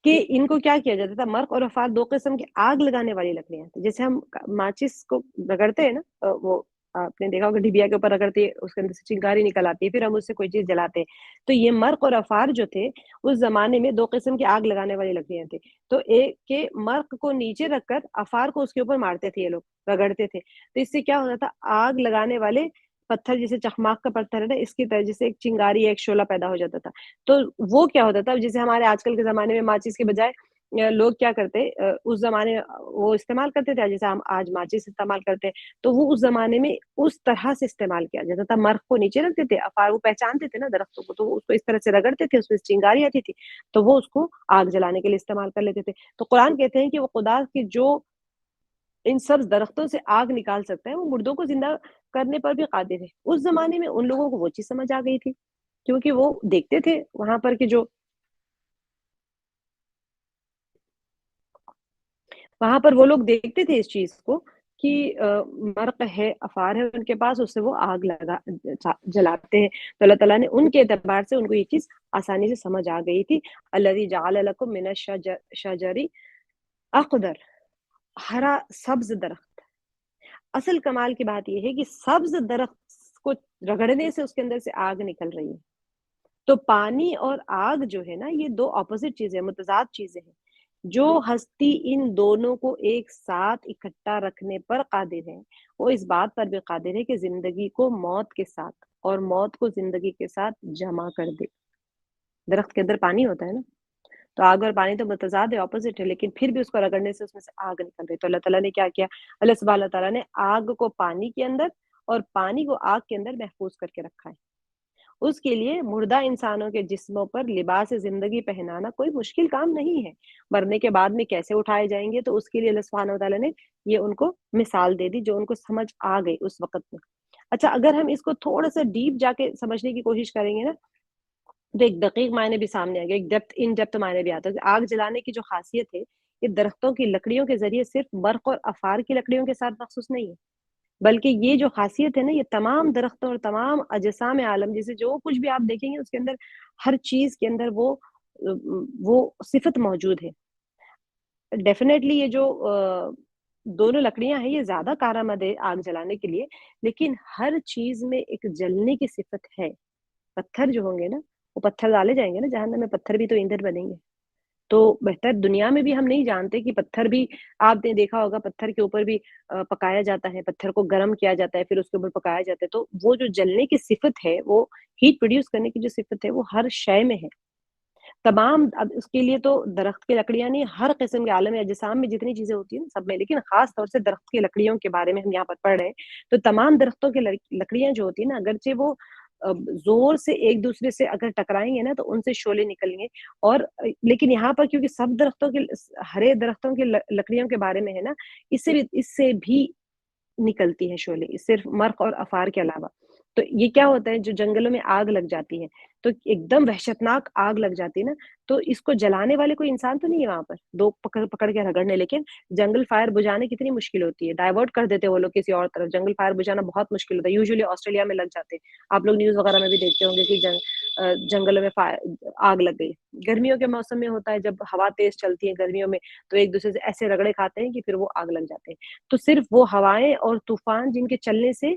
کہ ان کو کیا کیا جاتا تھا، مرخ اور افار دو قسم کی آگ لگانے والی لکڑیاں تھیں، جیسے ہم ماچس کو رگڑتے ہیں نا، وہ آپ نے دیکھا ہوگا ڈبیا کے اوپر رگڑتے اس کے اندر سے چنگاری نکل آتی ہے، پھر ہم اس سے کوئی چیز جلاتے ہیں، تو یہ مرخ اور افار جو تھے اس زمانے میں دو قسم کی آگ لگانے والی لکڑیاں تھے، تو ایک کے مرخ کو نیچے رکھ کر افار کو اس کے اوپر مارتے تھے، یہ لوگ رگڑتے تھے، تو اس سے کیا ہوتا تھا، آگ لگانے والے پتھر جیسے چخماق کا پتھر ہے نا، اس کی طرح جیسے ایک چنگاری ایک شعلہ پیدا ہو جاتا تھا، تو وہ کیا ہوتا تھا، جیسے ہمارے آج کل کے زمانے میں ماچس کے بجائے لوگ کیا کرتے اس زمانے میں وہ استعمال کرتے تھے جیسے ہم آج ماچس استعمال کرتے ہیں، تو وہ اس زمانے میں اس طرح سے استعمال کیا جاتا تھا، مرخ کو نیچے رکھتے تھے، افار وہ پہچانتے تھے نا درختوں کو، تو وہ اس کو اس طرح سے رگڑتے تھے، اس میں چنگاری آتی تھی، تو وہ اس کو آگ جلانے کے لیے استعمال کر لیتے تھے۔ تو قرآن کہتے ہیں کہ وہ خدا کے جو ان سب درختوں سے آگ نکال سکتا ہے، وہ مردوں کو زندہ کرنے پر بھی قادر ہے۔ اس زمانے میں ان لوگوں کو وہ چیز سمجھ آ گئی تھی، کیونکہ وہ دیکھتے تھے وہاں پر کہ جو وہاں پر وہ لوگ دیکھتے تھے اس چیز کو کہ مرق ہے، افار ہے ان کے پاس، اس سے وہ آگ جلاتے ہیں۔ تو اللہ تعالیٰ نے ان کے اعتبار سے ان کو یہ چیز آسانی سے سمجھ آ گئی تھی۔ الذی جعل لکم من الشجر اخضر، ہرا سبز درخت۔ اصل کمال کی بات یہ ہے کہ سبز درخت کو رگڑنے سے اس کے اندر سے آگ نکل رہی ہے۔ تو پانی اور آگ جو ہے نا، یہ دو اپوزٹ چیزیں، متضاد چیزیں ہیں۔ جو ہستی ان دونوں کو ایک ساتھ اکٹھا رکھنے پر قادر ہے، وہ اس بات پر بھی قادر ہے کہ زندگی کو موت کے ساتھ اور موت کو زندگی کے ساتھ جمع کر دے۔ درخت کے اندر پانی ہوتا ہے نا، تو آگ اور پانی تو متضاد ہے، اپوزٹ ہے، لیکن پھر بھی اس کو رگڑنے سے اس میں سے آگ نکل رہی۔ تو اللہ تعالیٰ نے کیا کیا، اللہ سبحانہ تعالیٰ نے آگ کو پانی کے اندر اور پانی کو آگ کے اندر محفوظ کر کے رکھا ہے۔ اس کے لیے مردہ انسانوں کے جسموں پر لباس زندگی پہنانا کوئی مشکل کام نہیں ہے۔ مرنے کے بعد میں کیسے اٹھائے جائیں گے، تو اس کے لیے اللہ سبحانہ وتعالیٰ نے یہ ان کو مثال دے دی جو ان کو سمجھ آ گئی اس وقت میں۔ اچھا، اگر ہم اس کو تھوڑا سا ڈیپ جا کے سمجھنے کی کوشش کریں گے نا، تو ایک دقیق معنی بھی سامنے آ گیا، ایک ڈیپتھ ان ڈیپتھ معنی بھی آتا ہے کہ آگ جلانے کی جو خاصیت ہے، یہ درختوں کی لکڑیوں کے ذریعے صرف برق اور افار کی لکڑیوں کے ساتھ مخصوص نہیں ہے، بلکہ یہ جو خاصیت ہے نا، یہ تمام درختوں اور تمام اجسام عالم، جیسے جو کچھ بھی آپ دیکھیں گے اس کے اندر، ہر چیز کے اندر وہ صفت موجود ہے۔ ڈیفینیٹلی یہ جو دونوں لکڑیاں ہیں، یہ زیادہ کارآمد ہے آگ جلانے کے لیے، لیکن ہر چیز میں ایک جلنے کی صفت ہے۔ پتھر جو ہوں گے نا، وہ پتھر ڈالے جائیں گے نا جہنم میں، پتھر بھی تو ایندھن بنیں گے۔ تو بہتر دنیا میں بھی ہم نہیں جانتے کہ پتھر بھی، آپ نے دیکھا ہوگا پتھر کے اوپر بھی پکایا جاتا ہے، پتھر کو گرم کیا جاتا ہے، پھر اس کے اوپر پکایا جاتا ہے، تو وہ جو جلنے کی صفت ہے، وہ ہیٹ پروڈیوس کرنے کی جو صفت ہے، وہ ہر شے میں ہے۔ تمام، اب اس کے لیے تو درخت کی لکڑیاں نہیں، ہر قسم کے عالم اجسام میں جتنی چیزیں ہوتی ہیں سب میں، لیکن خاص طور سے درخت کی لکڑیوں کے بارے میں ہم یہاں پر پڑھ رہے ہیں، تو تمام درختوں کی لکڑیاں جو ہوتی ہیں نا، اگرچہ وہ زور سے ایک دوسرے سے اگر ٹکرائیں گے نا تو ان سے شعلے نکلیں گے، اور لیکن یہاں پر کیونکہ سب درختوں کے، ہرے درختوں کی لکڑیوں کے بارے میں ہے نا، اس سے بھی نکلتی ہیں شعلے، صرف مرخ اور افار کے علاوہ۔ تو یہ کیا ہوتا ہے، جو جنگلوں میں آگ لگ جاتی ہے، تو ایک دم وحشتناک آگ لگ جاتی ہے نا، تو اس کو جلانے والے کوئی انسان تو نہیں ہے وہاں پر، دو پکڑ پکڑ کے رگڑنے، لیکن جنگل فائر بجھانے کتنی مشکل ہوتی ہے، ڈائیورٹ کر دیتے وہ لوگ کسی اور طرف، جنگل فائر بجھانا بہت مشکل ہوتا ہے، یوزلی آسٹریلیا میں لگ جاتے ہیں، آپ لوگ نیوز وغیرہ میں بھی دیکھتے ہوں گے کہ جنگلوں میں آگ لگ گئی۔ گرمیوں کے موسم میں ہوتا ہے، جب ہوا تیز چلتی ہے گرمیوں میں، تو ایک دوسرے سے ایسے رگڑے کھاتے ہیں کہ پھر وہ آگ لگ جاتے ہیں۔ تو صرف وہ ہوائیں اور طوفان جن کے چلنے سے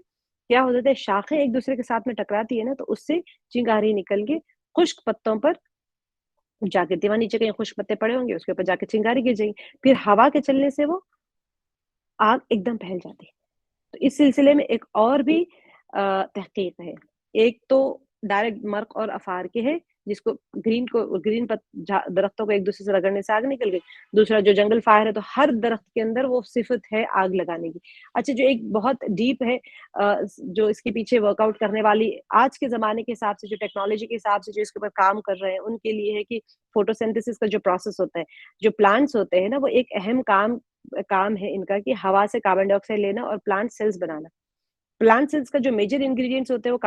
کیا ہو جاتا ہے، شاخیں ایک دوسرے کے ساتھ میں ٹکراتی ہے نا، تو اس سے چنگاری نکل کے خشک پتوں پر جا کے، دیوار نیچے کہیں خشک پتے پڑے ہوں گے، اس کے اوپر جا کے چنگاری گر جائیں گی، پھر ہوا کے چلنے سے وہ آگ ایک دم پھیل جاتی ہے۔ تو اس سلسلے میں ایک اور بھی تحقیق ہے، ایک تو ڈائریکٹ مرق اور افار کے ہے، جس کو گرین درختوں کو ایک دوسرے سے رگڑنے سے آگ نکل گئی، دوسرا جو جنگل فائر ہے، تو ہر درخت کے اندر وہ صفت ہے آگ لگانے کی۔ اچھا، جو ایک بہت ڈیپ ہے، جو اس کے پیچھے ورک آؤٹ کرنے والی آج کے زمانے کے حساب سے، جو ٹیکنالوجی کے حساب سے جو اس کے اوپر کام کر رہے ہیں، ان کے لیے ہے کہ فوٹوسینتھسس کا جو پروسیس ہوتا ہے، جو پلانٹس ہوتے ہیں نا، وہ ایک اہم کام ہے ان کا کہ ہوا سے کاربن ڈائی آکسائڈ لینا اور پلانٹ سیلز بنانا۔ پلانٹ سیلز کا جو میجر انگریڈینٹس ہوتے ہیں، وہ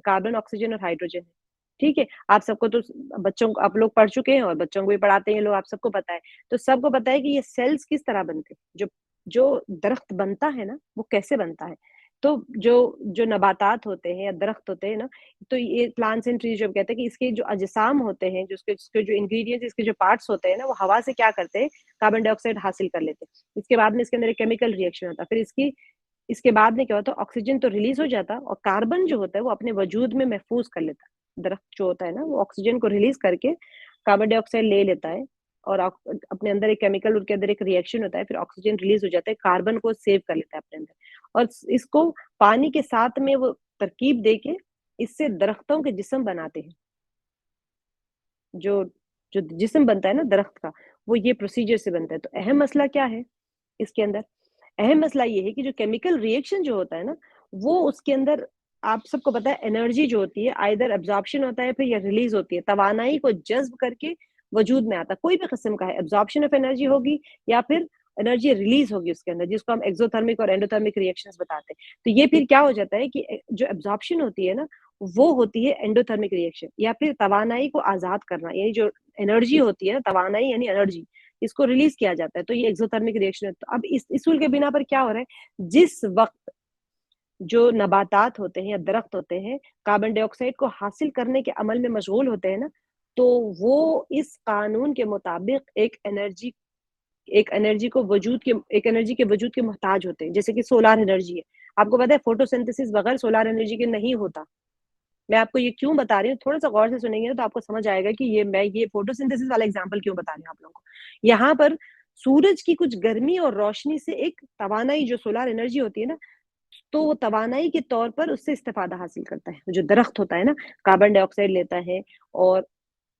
کاربن، آکسیجن اور ہائیڈروجن ہے۔ ٹھیک ہے، آپ سب کو تو، بچوں کو آپ لوگ پڑھ چکے ہیں اور بچوں کو بھی پڑھاتے ہیں لوگ، آپ سب کو پتا ہے، تو سب کو پتا ہے کہ یہ سیلز کس طرح بنتے ہیں، جو درخت بنتا ہے نا، وہ کیسے بنتا ہے۔ تو جو نباتات ہوتے ہیں یا درخت ہوتے ہیں نا، تو یہ پلانٹس اینڈ ٹریز جو کہتے ہیں کہ اس کے جو اجسام ہوتے ہیں، اس کے جو انگریڈینٹس، اس کے جو پارٹس ہوتے ہیں نا، وہ ہوا سے کیا کرتے ہیں، کاربن ڈائی آکسائڈ حاصل کر لیتے ہیں، اس کے بعد میں اس کے اندر ایک کیمیکل ریئیکشن ہوتا ہے، پھر اس کے بعد میں کیا ہوتا ہے، آکسیجن تو ریلیز ہو جاتا، اور کاربن جو ہوتا ہے وہ اپنے وجود میں محفوظ کر لیتا ہے۔ درخت جو ہوتا ہے نا، وہ آکسیجن کو ریلیز کر کے کاربن ڈائی آکسائڈ لے لیتا ہے، اور اپنے اندر ایک کیمیکل، ان کے اندر ایک ریئیکشن ہوتا ہے، پھر آکسیجن ریلیز ہو جاتا ہے، کاربن کو سیو کر لیتا ہے اپنے اندر، اور اس کو پانی کے ساتھ میں وہ ترکیب دے کے اس سے درختوں کے جسم بناتے ہیں۔ جو جو جسم بنتا ہے نا درخت کا، وہ یہ پروسیجر سے بنتا ہے. تو اہم مسئلہ کیا ہے اس کے اندر؟ اہم مسئلہ یہ ہے کہ جو کیمیکل ریئیکشن جو ہوتا ہے نا، وہ اس کے اندر آپ سب کو پتا ہے انرجی جو ہوتی ہے آئدر ابزارپشن ہوتا ہے پھر یا ریلیز ہوتی ہے، توانائی کو جذب کر کے وجود میں آتا ہے، کوئی بھی قسم کا ہے، ابزارپشن آف انرجی ہوگی یا پھر انرجی ریلیز ہوگی اس کے اندر، جس کو ہم ایکزوتھرمک اور اینڈوتھرمک ریئیکشنز بتاتے ہیں. تو یہ پھر کیا ہو جاتا ہے کہ جو ابزارپشن ہوتی ہے نا، وہ ہوتی ہے اینڈوتھرمک ریئیکشن، یا پھر توانائی کو آزاد کرنا، یعنی جو انرجی ہوتی ہے نا، توانائی یعنی انرجی، اس کو ریلیز کیا جاتا ہے، تو یہ ایکزوتھرمک ریئیکشن ہے. تو اب اس اصول کے بنا پر کیا ہو رہا ہے، جس وقت جو نباتات ہوتے ہیں یا درخت ہوتے ہیں کاربن ڈائی آکسائڈ کو حاصل کرنے کے عمل میں مشغول ہوتے ہیں نا، تو وہ اس قانون کے مطابق ایک انرجی کو ایک انرجی کے وجود کے محتاج ہوتے ہیں، جیسے کہ سولار انرجی ہے. آپ کو پتا ہے فوٹو سنتھسس بغیر سولار انرجی کے نہیں ہوتا. میں آپ کو یہ کیوں بتا رہی ہوں، تھوڑا سا غور سے سنیں گے تو آپ کو سمجھ آئے گا کہ میں یہ فوٹو سنتھسس والا ایگزامپل کیوں بتا رہی ہوں آپ لوگوں کو. یہاں پر سورج کی کچھ گرمی اور روشنی سے ایک توانائی جو سولار انرجی ہوتی ہے نا، تو وہ توانائی کے طور پر اس سے استفادہ حاصل کرتا ہے. جو درخت ہوتا ہے نا، کاربن ڈائی آکسائڈ لیتا ہے اور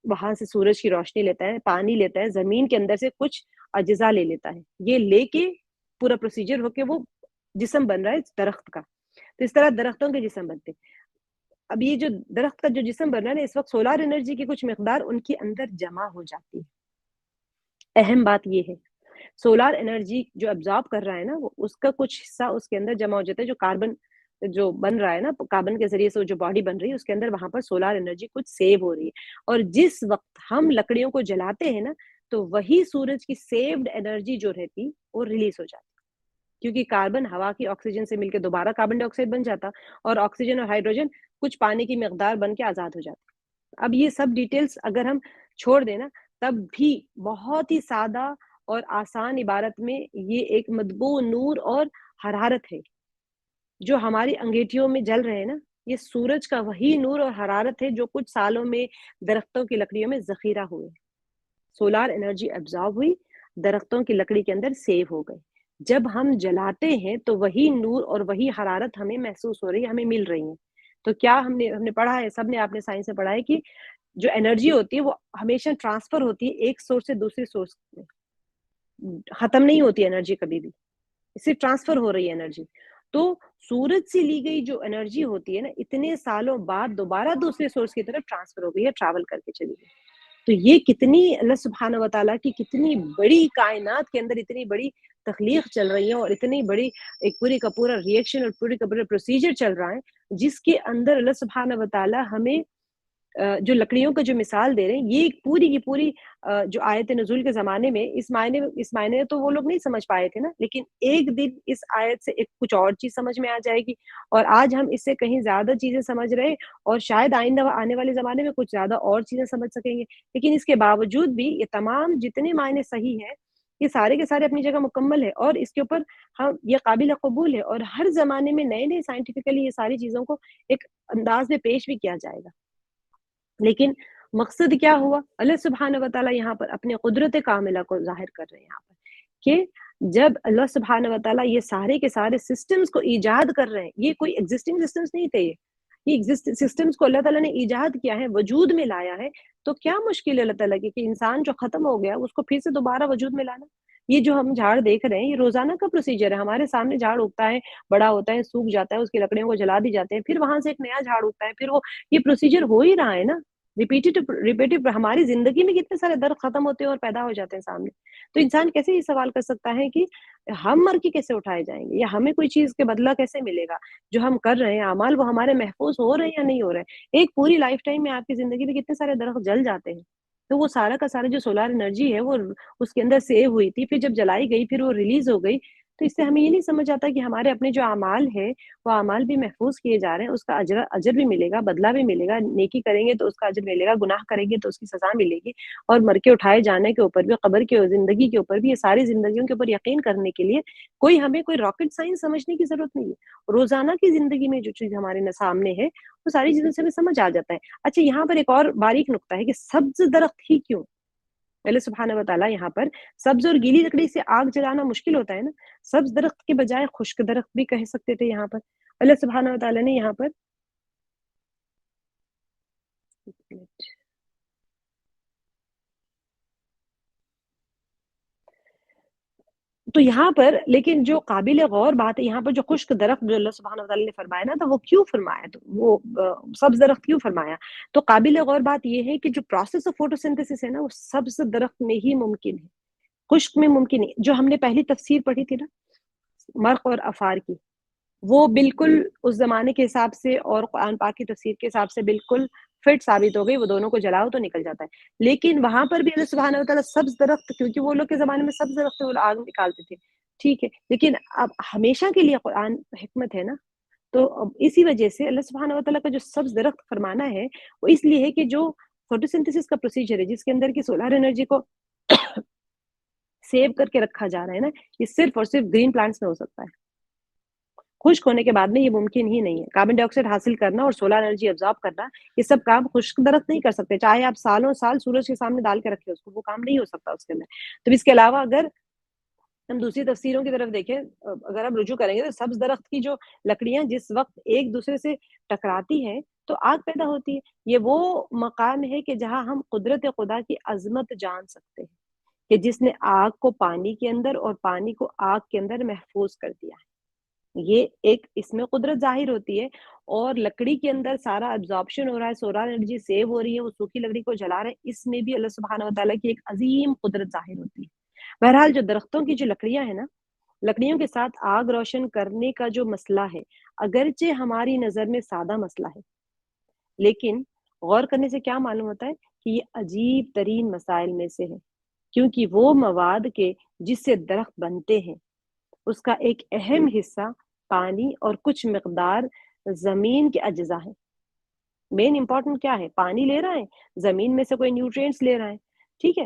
وہاں سے سورج کی روشنی لیتا ہے، پانی لیتا ہے، زمین کے اندر سے کچھ اجزاء لے لیتا ہے، یہ لے کے پورا پروسیجر ہو کے وہ جسم بن رہا ہے درخت کا. تو اس طرح درختوں کے جسم بنتے ہیں. اب یہ جو درخت کا جو جسم بن رہا ہے نا، اس وقت سولار انرجی کی کچھ مقدار ان کے اندر جمع ہو جاتی ہے. اہم بات یہ ہے، سولار انرجی جو ابزارب کر رہا ہے نا، اس کا کچھ حصہ اس کے اندر جمع ہو جاتا ہے، جو کاربن جو بن رہا ہے نا، کاربن کے ذریعے سے جو باڈی بن رہی ہے اس کے اندر وہاں پر سولار انرجی کچھ سیو ہو رہی ہے. اور جس وقت ہم لکڑیوں کو جلاتے ہیں نا، تو وہی سورج کی سیوڈ انرجی جو رہتی وہ ریلیز ہو جاتی، کیونکہ کاربن ہوا کی آکسیجن سے مل کے دوبارہ کاربن ڈائی آکسائڈ بن جاتا، اور آکسیجن اور ہائیڈروجن کچھ پانی کی مقدار بن کے آزاد ہو جاتی. اب یہ سب ڈیٹیلز اگر ہم چھوڑ دیں نا، تب بھی بہت ہی سادہ اور آسان عبارت میں یہ ایک مطبوع نور اور حرارت ہے جو ہماری انگیٹھیوں میں جل رہے ہیں نا، یہ سورج کا وہی نور اور حرارت ہے جو کچھ سالوں میں درختوں کی لکڑیوں میں ذخیرہ ہوئے. سولار انرجی ابزارب ہوئی، درختوں کی لکڑی کے اندر سیو ہو گئے. جب ہم جلاتے ہیں تو وہی نور اور وہی حرارت ہمیں محسوس ہو رہی ہے، ہمیں مل رہی ہے. تو کیا ہم نے پڑھا ہے، سب نے، آپ نے سائنس میں پڑھا ہے کہ جو انرجی ہوتی ہے وہ ہمیشہ ٹرانسفر ہوتی ہے ایک سورس سے دوسری سورس میں، ختم نہیں ہوتی انرجی کبھی بھی، صرف ٹرانسفر ہو رہی ہے انرجی. تو سورج سے لی گئی جو انرجی ہوتی ہے نا، اتنے سالوں بعد دوبارہ دوسرے سورس کی طرف ٹرانسفر ہو گئی ہے، ٹریول کر کے چلی گئی. تو یہ کتنی اللہ سبحانہ و تعالیٰ کی کتنی بڑی کائنات کے اندر اتنی بڑی تخلیق چل رہی ہے، اور اتنی بڑی ایک پوری کا پورا ریئیکشن اور پوری کا پورا پروسیجر چل رہا ہے، جس کے اندر اللہ سبحانہ و تعالیٰ ہمیں جو لکڑیوں کا جو مثال دے رہے ہیں، یہ پوری کی پوری جو آیت نزول کے زمانے میں اس معنی میں تو وہ لوگ نہیں سمجھ پائے تھے نا، لیکن ایک دن اس آیت سے ایک کچھ اور چیز سمجھ میں آ جائے گی، اور آج ہم اس سے کہیں زیادہ چیزیں سمجھ رہے، اور شاید آئندہ آنے والے زمانے میں کچھ زیادہ اور چیزیں سمجھ سکیں گے. لیکن اس کے باوجود بھی یہ تمام جتنے معنی صحیح ہیں، یہ سارے کے سارے اپنی جگہ مکمل ہے، اور اس کے اوپر ہم یہ قابل قبول ہے، اور ہر زمانے میں نئے نئے سائنٹیفکلی یہ ساری چیزوں کو ایک انداز میں پیش بھی کیا جائے گا. لیکن مقصد کیا ہوا، اللہ سبحانہ و تعالیٰ یہاں پر اپنے قدرت کاملہ کو ظاہر کر رہے ہیں یہاں پر، کہ جب اللہ سبحانہ و تعالیٰ یہ سارے کے سارے سسٹمز کو ایجاد کر رہے ہیں، یہ کوئی ایگزسٹنگ سسٹمز نہیں تھے، یہ سسٹمز کو اللہ تعالیٰ نے ایجاد کیا ہے، وجود میں لایا ہے. تو کیا مشکل ہے اللہ تعالیٰ کی کہ انسان جو ختم ہو گیا اس کو پھر سے دوبارہ وجود میں لانا. یہ جو ہم جھاڑ دیکھ رہے ہیں، یہ روزانہ کا پروسیجر ہے، ہمارے سامنے جھاڑ اگتا ہے، بڑا ہوتا ہے، سوکھ جاتا ہے، اس کی لکڑیوں کو جلا دی جاتے ہیں، پھر وہاں سے ایک نیا جھاڑ اگتا ہے، پھر وہ یہ پروسیجر ہو ہی رہا ہے نا، ریپیٹیو. ہماری زندگی میں کتنے سارے درخت ختم ہوتے ہیں اور پیدا ہو جاتے ہیں سامنے. تو انسان کیسے یہ سوال کر سکتا ہے کہ ہم مر کے کیسے اٹھائے جائیں گے، یا ہمیں کوئی چیز کے بدلہ کیسے ملے گا. جو ہم کر رہے ہیں اعمال، وہ ہمارے محفوظ ہو رہے ہیں یا نہیں ہو رہے ہیں. ایک پوری لائف ٹائم میں آپ کی زندگی میں کتنے سارے درخت جل جاتے ہیں، تو وہ سارا کا سارا جو سولار انرجی ہے وہ اس کے اندر سیو ہوئی تھی، پھر جب جلائی گئی پھر وہ ریلیز ہو گئی. تو اس سے ہمیں یہ نہیں سمجھ آتا کہ ہمارے اپنے جو اعمال ہیں وہ اعمال بھی محفوظ کیے جا رہے ہیں، اس کا اجر بھی ملے گا، بدلہ بھی ملے گا. نیکی کریں گے تو اس کا اجر ملے گا، گناہ کریں گے تو اس کی سزا ملے گی. اور مر کے اٹھائے جانے کے اوپر بھی، قبر کے زندگی کے اوپر بھی، یہ ساری زندگیوں کے اوپر یقین کرنے کے لیے ہمیں کوئی راکٹ سائنس سمجھنے کی ضرورت نہیں ہے. روزانہ کی زندگی میں جو چیز ہمارے سامنے ہے وہ ساری چیزوں سے ہمیں سمجھ آ جاتا ہے. اچھا، یہاں پر ایک اور باریک نقطہ ہے کہ سبز درخت ہی کیوں؟ اللہ سبحانہ و تعالیٰ یہاں پر سبز اور گیلی لکڑی سے آگ جلانا مشکل ہوتا ہے نا، سبز درخت کے بجائے خشک درخت بھی کہہ سکتے تھے یہاں پر. اللہ سبحانہ و تعالیٰ نے یہاں پر تو یہاں پر لیکن جو قابل غور بات ہے، یہاں پر جو خشک درخت جو اللہ سبحانہ وتعالی نے فرمایا نا، تو وہ کیوں فرمایا؟ تو وہ سبز درخت کیوں فرمایا؟ تو قابل غور بات یہ ہے کہ جو پروسیس آف فوٹوسنتھسس ہے نا، وہ سبز درخت میں ہی ممکن ہے، خشک میں ممکن نہیں۔ جو ہم نے پہلی تفسیر پڑھی تھی نا مرق اور افار کی، وہ بالکل اس زمانے کے حساب سے اور قرآن پاک کی تفسیر کے حساب سے بالکل فٹ ثابت ہو گئی، وہ دونوں کو جلاؤ تو نکل جاتا ہے۔ لیکن وہاں پر بھی اللہ سبحانہ وتعالیٰ سبز درخت، کیونکہ وہ لوگ کے زمانے میں سبز درخت وہ آگ نکالتے تھے، ٹھیک ہے، لیکن اب ہمیشہ کے لیے قرآن حکمت ہے نا، تو اب اسی وجہ سے اللہ سبحانہ وتعالیٰ کا جو سبز درخت فرمانا ہے وہ اس لیے ہے کہ جو فوٹوسنتھسس کا پروسیجر ہے، جس کے اندر کی سولار انرجی کو سیو کر کے رکھا جا رہا ہے نا، یہ صرف اور صرف گرین پلانٹس میں ہو سکتا ہے۔ خشک ہونے کے بعد میں یہ ممکن ہی نہیں ہے۔ کاربن ڈائی آکسائڈ حاصل کرنا اور سولار انرجی ابزارب کرنا، یہ سب کام خشک درخت نہیں کر سکتے، چاہے آپ سالوں سال سورج کے سامنے ڈال کے رکھے اس کو، وہ کام نہیں ہو سکتا اس کے اندر۔ تو اس کے علاوہ اگر ہم دوسری تفسیروں کی طرف دیکھیں، اگر ہم رجوع کریں گے تو سبز درخت کی جو لکڑیاں جس وقت ایک دوسرے سے ٹکراتی ہیں تو آگ پیدا ہوتی ہے۔ یہ وہ مقام ہے کہ جہاں ہم قدرت خدا کی عظمت جان سکتے ہیں کہ جس نے آگ کو پانی کے اندر اور پانی کو آگ کے اندر محفوظ کر دیا ہے۔ یہ ایک اس میں قدرت ظاہر ہوتی ہے، اور لکڑی کے اندر سارا ابزارپشن ہو رہا ہے، سولار انرجی سیو ہو رہی ہے، وہ سوکھی لکڑی کو جلا رہے ہیں، اس میں بھی اللہ سبحانہ وتعالیٰ کی ایک عظیم قدرت ظاہر ہوتی ہے۔ بہرحال جو درختوں کی جو لکڑیاں ہیں نا، لکڑیوں کے ساتھ آگ روشن کرنے کا جو مسئلہ ہے، اگرچہ ہماری نظر میں سادہ مسئلہ ہے، لیکن غور کرنے سے کیا معلوم ہوتا ہے کہ یہ عجیب ترین مسائل میں سے ہے، کیونکہ وہ مواد کے جس سے درخت بنتے ہیں اس کا ایک اہم حصہ پانی اور کچھ مقدار زمین کے اجزاء ہے۔ مین امپورٹنٹ کیا ہے؟ پانی لے رہا ہے، زمین میں سے کوئی نیوٹرینٹس لے رہا ہے، ٹھیک ہے،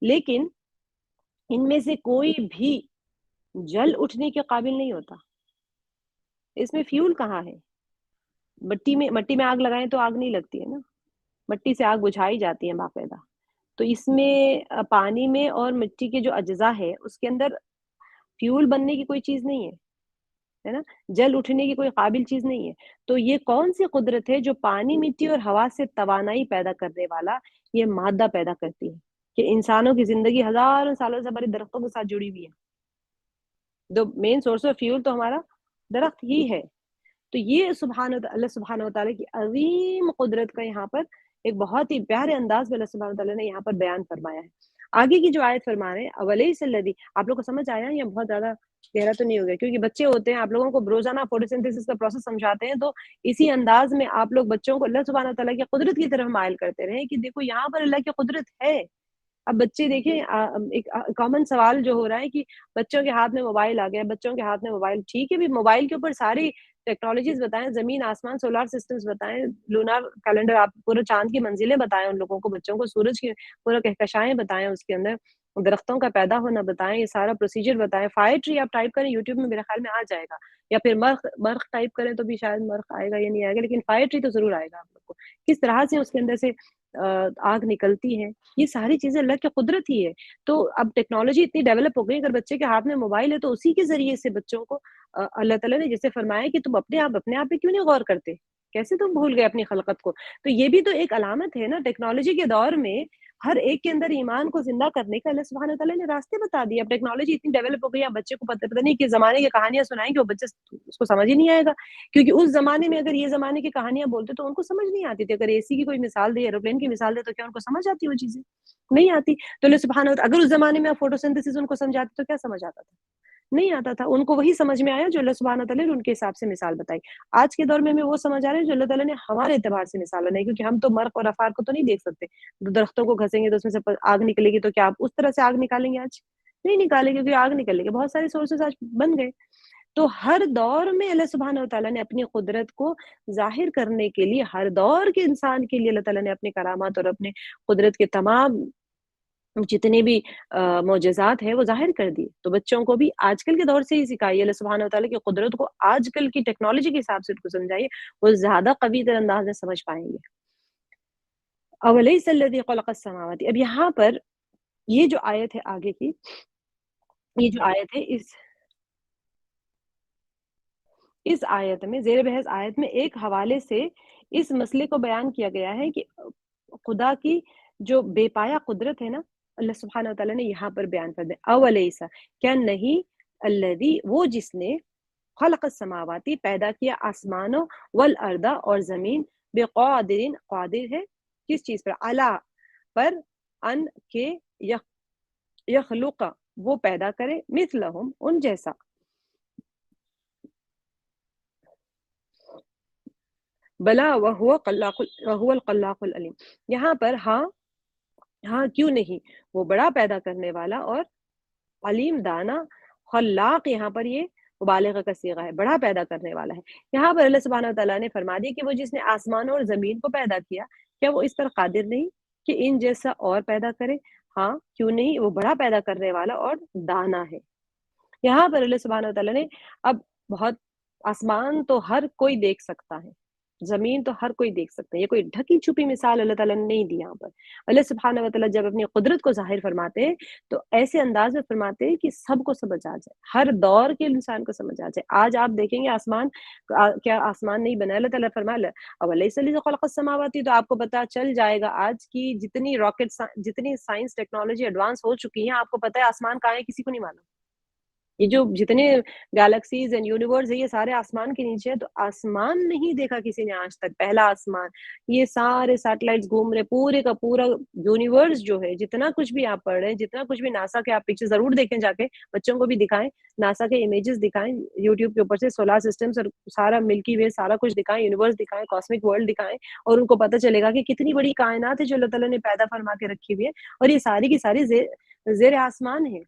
لیکن ان میں سے کوئی بھی جل اٹھنے کے قابل نہیں ہوتا۔ اس میں فیول کہاں ہے؟ مٹی میں آگ لگائیں تو آگ نہیں لگتی ہے نا، مٹی سے آگ بجھائی جاتی ہے باقاعدہ۔ تو اس میں پانی میں اور مٹی کے جو اجزاء ہے اس کے اندر فیول بننے کی کوئی چیز نہیں ہے نا، جل اٹھنے کی کوئی قابل چیز نہیں ہے۔ تو یہ کون سی قدرت ہے جو پانی، مٹی اور ہوا سے توانائی پیدا کرنے والا یہ مادہ پیدا کرتی ہے کہ انسانوں کی زندگی ہزاروں سالوں سے ہمارے درختوں کے ساتھ جڑی ہوئی ہے۔ جو مین سورس آف فیول تو ہمارا درخت ہی ہے۔ تو یہ اللہ سبحانہ وتعالیٰ کی عظیم قدرت کا یہاں پر ایک بہت ہی پیارے انداز میں اللہ سبحانہ وتعالیٰ نے یہاں پر بیان فرمایا ہے۔ آگے کی جو آیت فرما رہے ہیں اولیس الذی، آپ لوگ کو سمجھ آیا یا بہت زیادہ گہرا تو نہیں ہو گیا؟ کیونکہ بچے ہوتے ہیں، آپ لوگوں کو روزانہ فوٹوسنتھسس کا پروسیس سمجھاتے ہیں، تو اسی انداز میں آپ لوگ بچوں کو اللہ سبحانہ وتعالیٰ کی قدرت کی طرف مائل کرتے رہے کہ دیکھو یہاں پر اللہ کی قدرت ہے۔ اب بچے دیکھیں، ایک کامن سوال جو ہو رہا ہے کہ بچوں کے ہاتھ میں موبائل آ گیا، بچوں کے ہاتھ میں موبائل، ٹھیک ہے بھی موبائل کے اوپر ساری ٹیکنالوجیز بتائیں، زمین آسمان سولار سسٹمز بتائیں، لونار کیلنڈر، آپ پورے چاند کی منزلیں بتائیں ان لوگوں کو، بچوں کو سورج کی پورا کہکشائیں بتائیں، اس کے اندر درختوں کا پیدا ہونا بتائیں، یہ سارا پروسیجر بتائیں۔ فائر ٹری آپ ٹائپ کریں یوٹیوب میں، میرے خیال میں آ جائے گا، یا پھر مرخ ٹائپ کریں تو بھی شاید مرخ آئے گا یا نہیں آئے گا، لیکن فائر ٹری تو ضرور آئے گا آپ لوگ کو، کس طرح سے اس کے اندر سے آگ نکلتی ہے۔ یہ ساری چیزیں اللہ کی قدرت ہی ہے۔ تو اب ٹیکنالوجی اتنی ڈیولپ ہو گئی، اگر بچے کے ہاتھ میں موبائل ہے تو اسی کے ذریعے سے بچوں کو اللہ تعالیٰ نے جیسے فرمایا کہ تم اپنے آپ پہ کیوں نہیں غور کرتے، کیسے تم بھول گئے اپنی خلقت کو؟ تو یہ بھی تو ایک علامت ہے نا، ٹیکنالوجی کے دور میں ہر ایک کے اندر ایمان کو زندہ کرنے کا اللہ سبحانہ تعالیٰ نے راستے بتا دیے۔ اب ٹیکنالوجی اتنی ڈیولپ ہو گئی، اب بچے کو پتہ نہیں کہ زمانے کی کہانیاں سنائیں گے، وہ بچے اس کو سمجھ ہی نہیں آئے گا، کیونکہ اس زمانے میں اگر یہ زمانے کی کہانیاں بولتے تو ان کو سمجھ نہیں آتی تھی۔ اگر اے سی کی کوئی مثال دے، ایروپلین کی مثال دے، تو کیا ان کو سمجھ آتی وہ چیزیں؟ نہیں آتی۔ تو اللہ سبحانہ وتعالیٰ اگر اس زمانے میں فوٹو سنتھسس ان کو سمجھاتے تو کیا سمجھ آتا تھا؟ نہیں آتا تھا۔ ان کو وہی سمجھ میں آیا جو اللہ سبحانہ تعالیٰ نے ان کے حساب سے مثال بتائی۔ آج کے دور میں ہمیں وہ سمجھ آ رہا ہے جو اللہ تعالیٰ نے ہمارے اعتبار سے مثال بنائی، کیونکہ ہم تو مرق اور افار کو تو نہیں دیکھ سکتے، درختوں کو گھسیں گے تو اس میں سے آگ نکلے گی، تو کیا آپ اس طرح سے آگ نکالیں گے؟ آج نہیں نکالیں گے، کیونکہ آگ نکلے گی، بہت سارے سورسز آج بن گئے۔ تو ہر دور میں اللہ سبحانہ وتعالیٰ نے اپنی قدرت کو ظاہر کرنے کے لیے، ہر دور کے انسان کے لیے اللہ تعالیٰ نے اپنے کرامات اور اپنے قدرت کے تمام جتنے بھی معجزات ہیں وہ ظاہر کر دی۔ تو بچوں کو بھی آج کل کے دور سے ہی سکھائیے، اللہ سبحانہ وتعالی کی قدرت کو آج کل کی ٹیکنالوجی کے حساب سے ان کو سمجھائیے، وہ زیادہ قوی تر انداز میں سمجھ پائیں گے۔ اولیس الذی خلق السماوات، اب یہاں پر یہ جو آیت ہے آگے کی، یہ جو آیت ہے اس آیت میں، زیر بحث آیت میں ایک حوالے سے اس مسئلے کو بیان کیا گیا ہے کہ خدا کی جو بے پایا قدرت ہے نا، اللہ سبحانہ وتعالیٰ نے یہاں پر بیان کر دیا اولیسا کیا نہیں الذی وہ جس نے خلق السماواتی پیدا کیا آسمانوں والارض اور زمین بقادرین قادر ہے کس چیز پر علا پر ان کے یخلق وہ پیدا کرے مثلہم ان جیسا بلا وہو الخلاق العلیم یہاں پر ہاں کیوں نہیں وہ بڑا پیدا کرنے والا اور علیم دانا خلاق یہاں پر یہ مبالغہ کا صیغہ ہے بڑا پیدا کرنے والا ہے یہاں پر اللہ سبحانہ وتعالیٰ نے فرما دیا کہ وہ جس نے آسمان اور زمین کو پیدا کیا کیا وہ اس پر قادر نہیں کہ ان جیسا اور پیدا کرے ہاں کیوں نہیں وہ بڑا پیدا کرنے والا اور دانا ہے یہاں پر اللہ سبحانہ وتعالیٰ نے اب بہت آسمان تو ہر کوئی دیکھ سکتا ہے زمین تو ہر کوئی دیکھ سکتا ہے یہ کوئی ڈھکی چھپی مثال اللہ تعالیٰ نے نہیں دی یہاں پر اللہ سبحانہ وتعالیٰ جب اپنی قدرت کو ظاہر فرماتے ہیں تو ایسے انداز میں فرماتے ہیں کہ سب کو سمجھ آ جائے ہر دور کے انسان کو سمجھ آ جائے آج آپ دیکھیں گے آسمان کیا آسمان نہیں بنا اللہ تعالیٰ فرمایا اولیس الذی خلق السماوات تو آپ کو پتہ چل جائے گا آج کی جتنی راکٹ جتنی سائنس ٹیکنالوجی ایڈوانس ہو چکی ہیں آپ کو پتہ ہے آسمان کہاں ہے کسی کو نہیں معلوم یہ جو جتنے گیلیکسیز اینڈ یونیورس ہے یہ سارے آسمان کے نیچے ہے تو آسمان نہیں دیکھا کسی نے آج تک پہلا آسمان یہ سارے سیٹلائٹس گھوم رہے پورے کا پورا یونیورس جو ہے جتنا کچھ بھی آپ پڑھ رہے ہیں جتنا کچھ بھی ناسا کے آپ پکچر ضرور دیکھیں جا کے بچوں کو بھی دکھائیں ناسا کے امیجز دکھائیں یوٹیوب کے اوپر سے سولار سسٹمز اور سارا ملکی وے سارا کچھ دکھائیں یونیورس دکھائیں کاسمک ورلڈ دکھائیں اور ان کو پتہ چلے گا کہ کتنی بڑی کائنات ہے جو اللہ تعالیٰ نے پیدا فرما کے رکھی ہوئی ہے اور یہ ساری کی ساری زیر آسمان ہے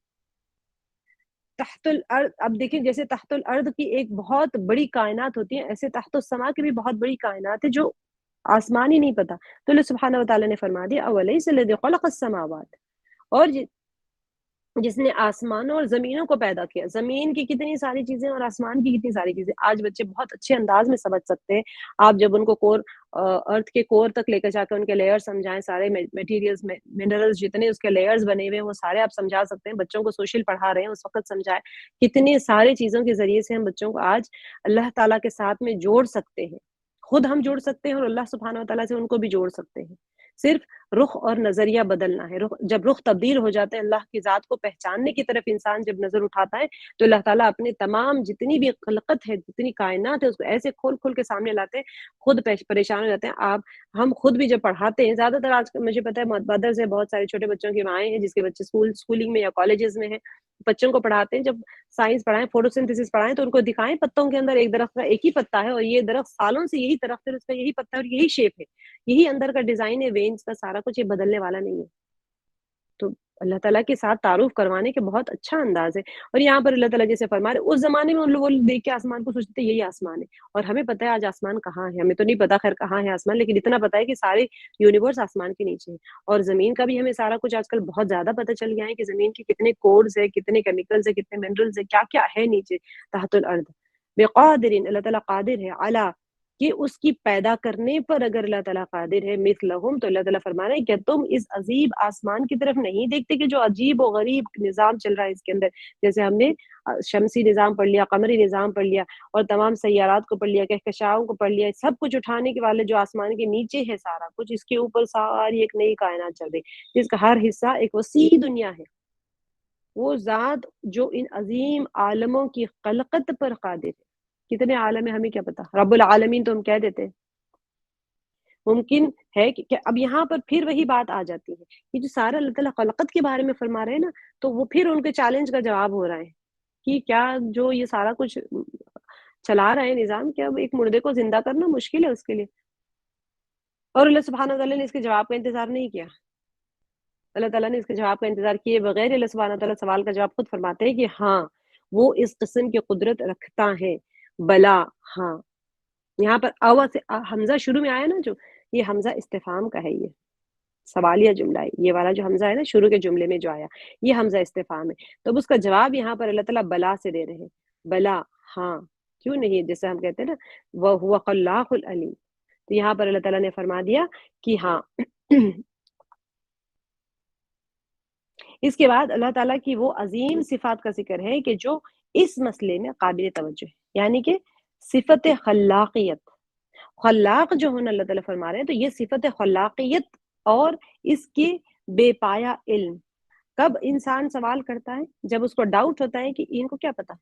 تحت الارض اب دیکھیں جیسے تحت الارض کی ایک بہت بڑی کائنات ہوتی ہے ایسے تحت السما کی بھی بہت بڑی کائنات ہے جو آسمان ہی نہیں پتا تو اللہ سبحانہ وتعالیٰ نے فرما دیا اولیس الذی خلق السماوات اور جس نے آسمانوں اور زمینوں کو پیدا کیا زمین کی کتنی ساری چیزیں اور آسمان کی کتنی ساری چیزیں آج بچے بہت اچھے انداز میں سمجھ سکتے ہیں آپ جب ان کو کور ارتھ کے کور تک لے کر جا کے ان کے لیئر سمجھائیں سارے میٹیریلز منرلز جتنے اس کے لیئرز بنے ہوئے ہیں وہ سارے آپ سمجھا سکتے ہیں بچوں کو سوشل پڑھا رہے ہیں اس وقت سمجھائیں کتنی ساری چیزوں کے ذریعے سے ہم بچوں کو آج اللہ تعالیٰ کے ساتھ میں جوڑ سکتے ہیں خود ہم جوڑ سکتے ہیں اور اللہ سبحانہ وتعالیٰ سے ان کو بھی جوڑ سکتے ہیں صرف رخ اور نظریہ بدلنا ہے جب رخ تبدیل ہو جاتا ہے اللہ کی ذات کو پہچاننے کی طرف انسان جب نظر اٹھاتا ہے تو اللہ تعالیٰ اپنے تمام جتنی بھی خلقت ہے جتنی کائنات ہے اس کو ایسے کھول کھول کے سامنے لاتے ہیں خود پریشان ہو جاتے ہیں ہم خود بھی جب پڑھاتے ہیں زیادہ تر آج مجھے پتا ہے مدرسے بہت سارے چھوٹے بچوں کی مائیں ہیں جس کے بچے اسکولنگ میں یا کالجز میں ہیں بچوں کو پڑھاتے ہیں جب سائنس پڑھائیں فوٹوسنتھسس پڑھائیں تو ان کو دکھائیں پتوں کے اندر ایک درخت کا ایک ہی پتا ہے اور یہ درخت سالوں سے یہی درخت ہے اس کا یہی پتا ہے اور یہی شیپ ہے یہی اندر کا ڈیزائن ہے وینز کا سارا کچھ یہ بدلنے والا نہیں ہے تو اللہ تعالیٰ کے ساتھ تعارف کروانے کے بہت اچھا انداز ہے اور یہاں پر اللہ تعالیٰ جیسے فرما رہے اس زمانے میں ان لوگوں دیکھ کے آسمان کو سوچتے یہی آسمان ہے اور ہمیں پتہ ہے آج آسمان کہاں ہے ہمیں تو نہیں پتا خیر کہاں ہے آسمان لیکن اتنا پتا ہے کہ سارے یونیورس آسمان کے نیچے ہے اور زمین کا بھی ہمیں سارا کچھ آج کل بہت زیادہ پتہ چل گیا ہے کہ زمین کے کتنے کوڈز ہے کتنے کیمیکلز ہے کتنے منرلز ہے کیا کیا ہے نیچے تحت الارض بقادر اللہ تعالیٰ قادر ہے علی کہ اس کی پیدا کرنے پر اگر اللہ تعالیٰ قادر ہے مثلہم تو اللہ تعالیٰ فرما رہے ہیں کہ تم اس عجیب آسمان کی طرف نہیں دیکھتے کہ جو عجیب و غریب نظام چل رہا ہے اس کے اندر جیسے ہم نے شمسی نظام پڑھ لیا قمری نظام پڑھ لیا اور تمام سیارات کو پڑھ لیا کہکشاؤں کو پڑھ لیا سب کچھ اٹھانے کے والے جو آسمان کے نیچے ہے سارا کچھ اس کے اوپر ساری ایک نئی کائنات چل رہی جس کا ہر حصہ ایک وسیع دنیا ہے وہ ذات جو ان عظیم عالموں کی خلقت پر قادر ہے کتنے عالم ہے ہمیں کیا پتا رب العالمین تو ہم کہہ دیتے ہیں ممکن ہے کہ اب یہاں پر پھر وہی بات آ جاتی ہے کہ جو سارا اللہ تعالیٰ خلقت کے بارے میں فرما رہے ہیں نا تو وہ پھر ان کے چیلنج کا جواب ہو رہا ہے کہ کیا جو یہ سارا کچھ چلا رہے ہیں نظام کیا ایک مردے کو زندہ کرنا مشکل ہے اس کے لیے اور اللہ سبحانہ وتعالیٰ نے اس کے جواب کا انتظار نہیں کیا اللہ تعالیٰ نے اس کے جواب کا انتظار کیے بغیر اللہ سبحانہ وتعالیٰ سوال کا جواب خود فرماتے ہیں کہ ہاں وہ اس قسم کی قدرت رکھتا ہے بلا ہاں یہاں پر اوا سے حمزہ شروع میں آیا نا جو یہ حمزہ استفہام کا ہے یہ سوالیہ جملہ ہے یہ والا جو حمزہ ہے نا شروع کے جملے میں جو آیا یہ حمزہ استفہام ہے تو اب اس کا جواب یہاں پر اللہ تعالیٰ بلا سے دے رہے ہیں بلا ہاں کیوں نہیں جیسے ہم کہتے ہیں نا وہ خلاق العلیم تو یہاں پر اللہ تعالیٰ نے فرما دیا کہ ہاں اس کے بعد اللہ تعالیٰ کی وہ عظیم صفات کا ذکر ہے کہ جو اس مسئلے میں قابل توجہ ہے یعنی کہ صفت خلاقیت خلاق جو ہونا اللہ تعالیٰ فرما رہے ہیں تو یہ صفت خلاقیت اور اس کے بے پایا علم کب انسان سوال کرتا ہے؟ جب اس کو ڈاؤٹ ہوتا ہے کہ ان کو کیا پتا.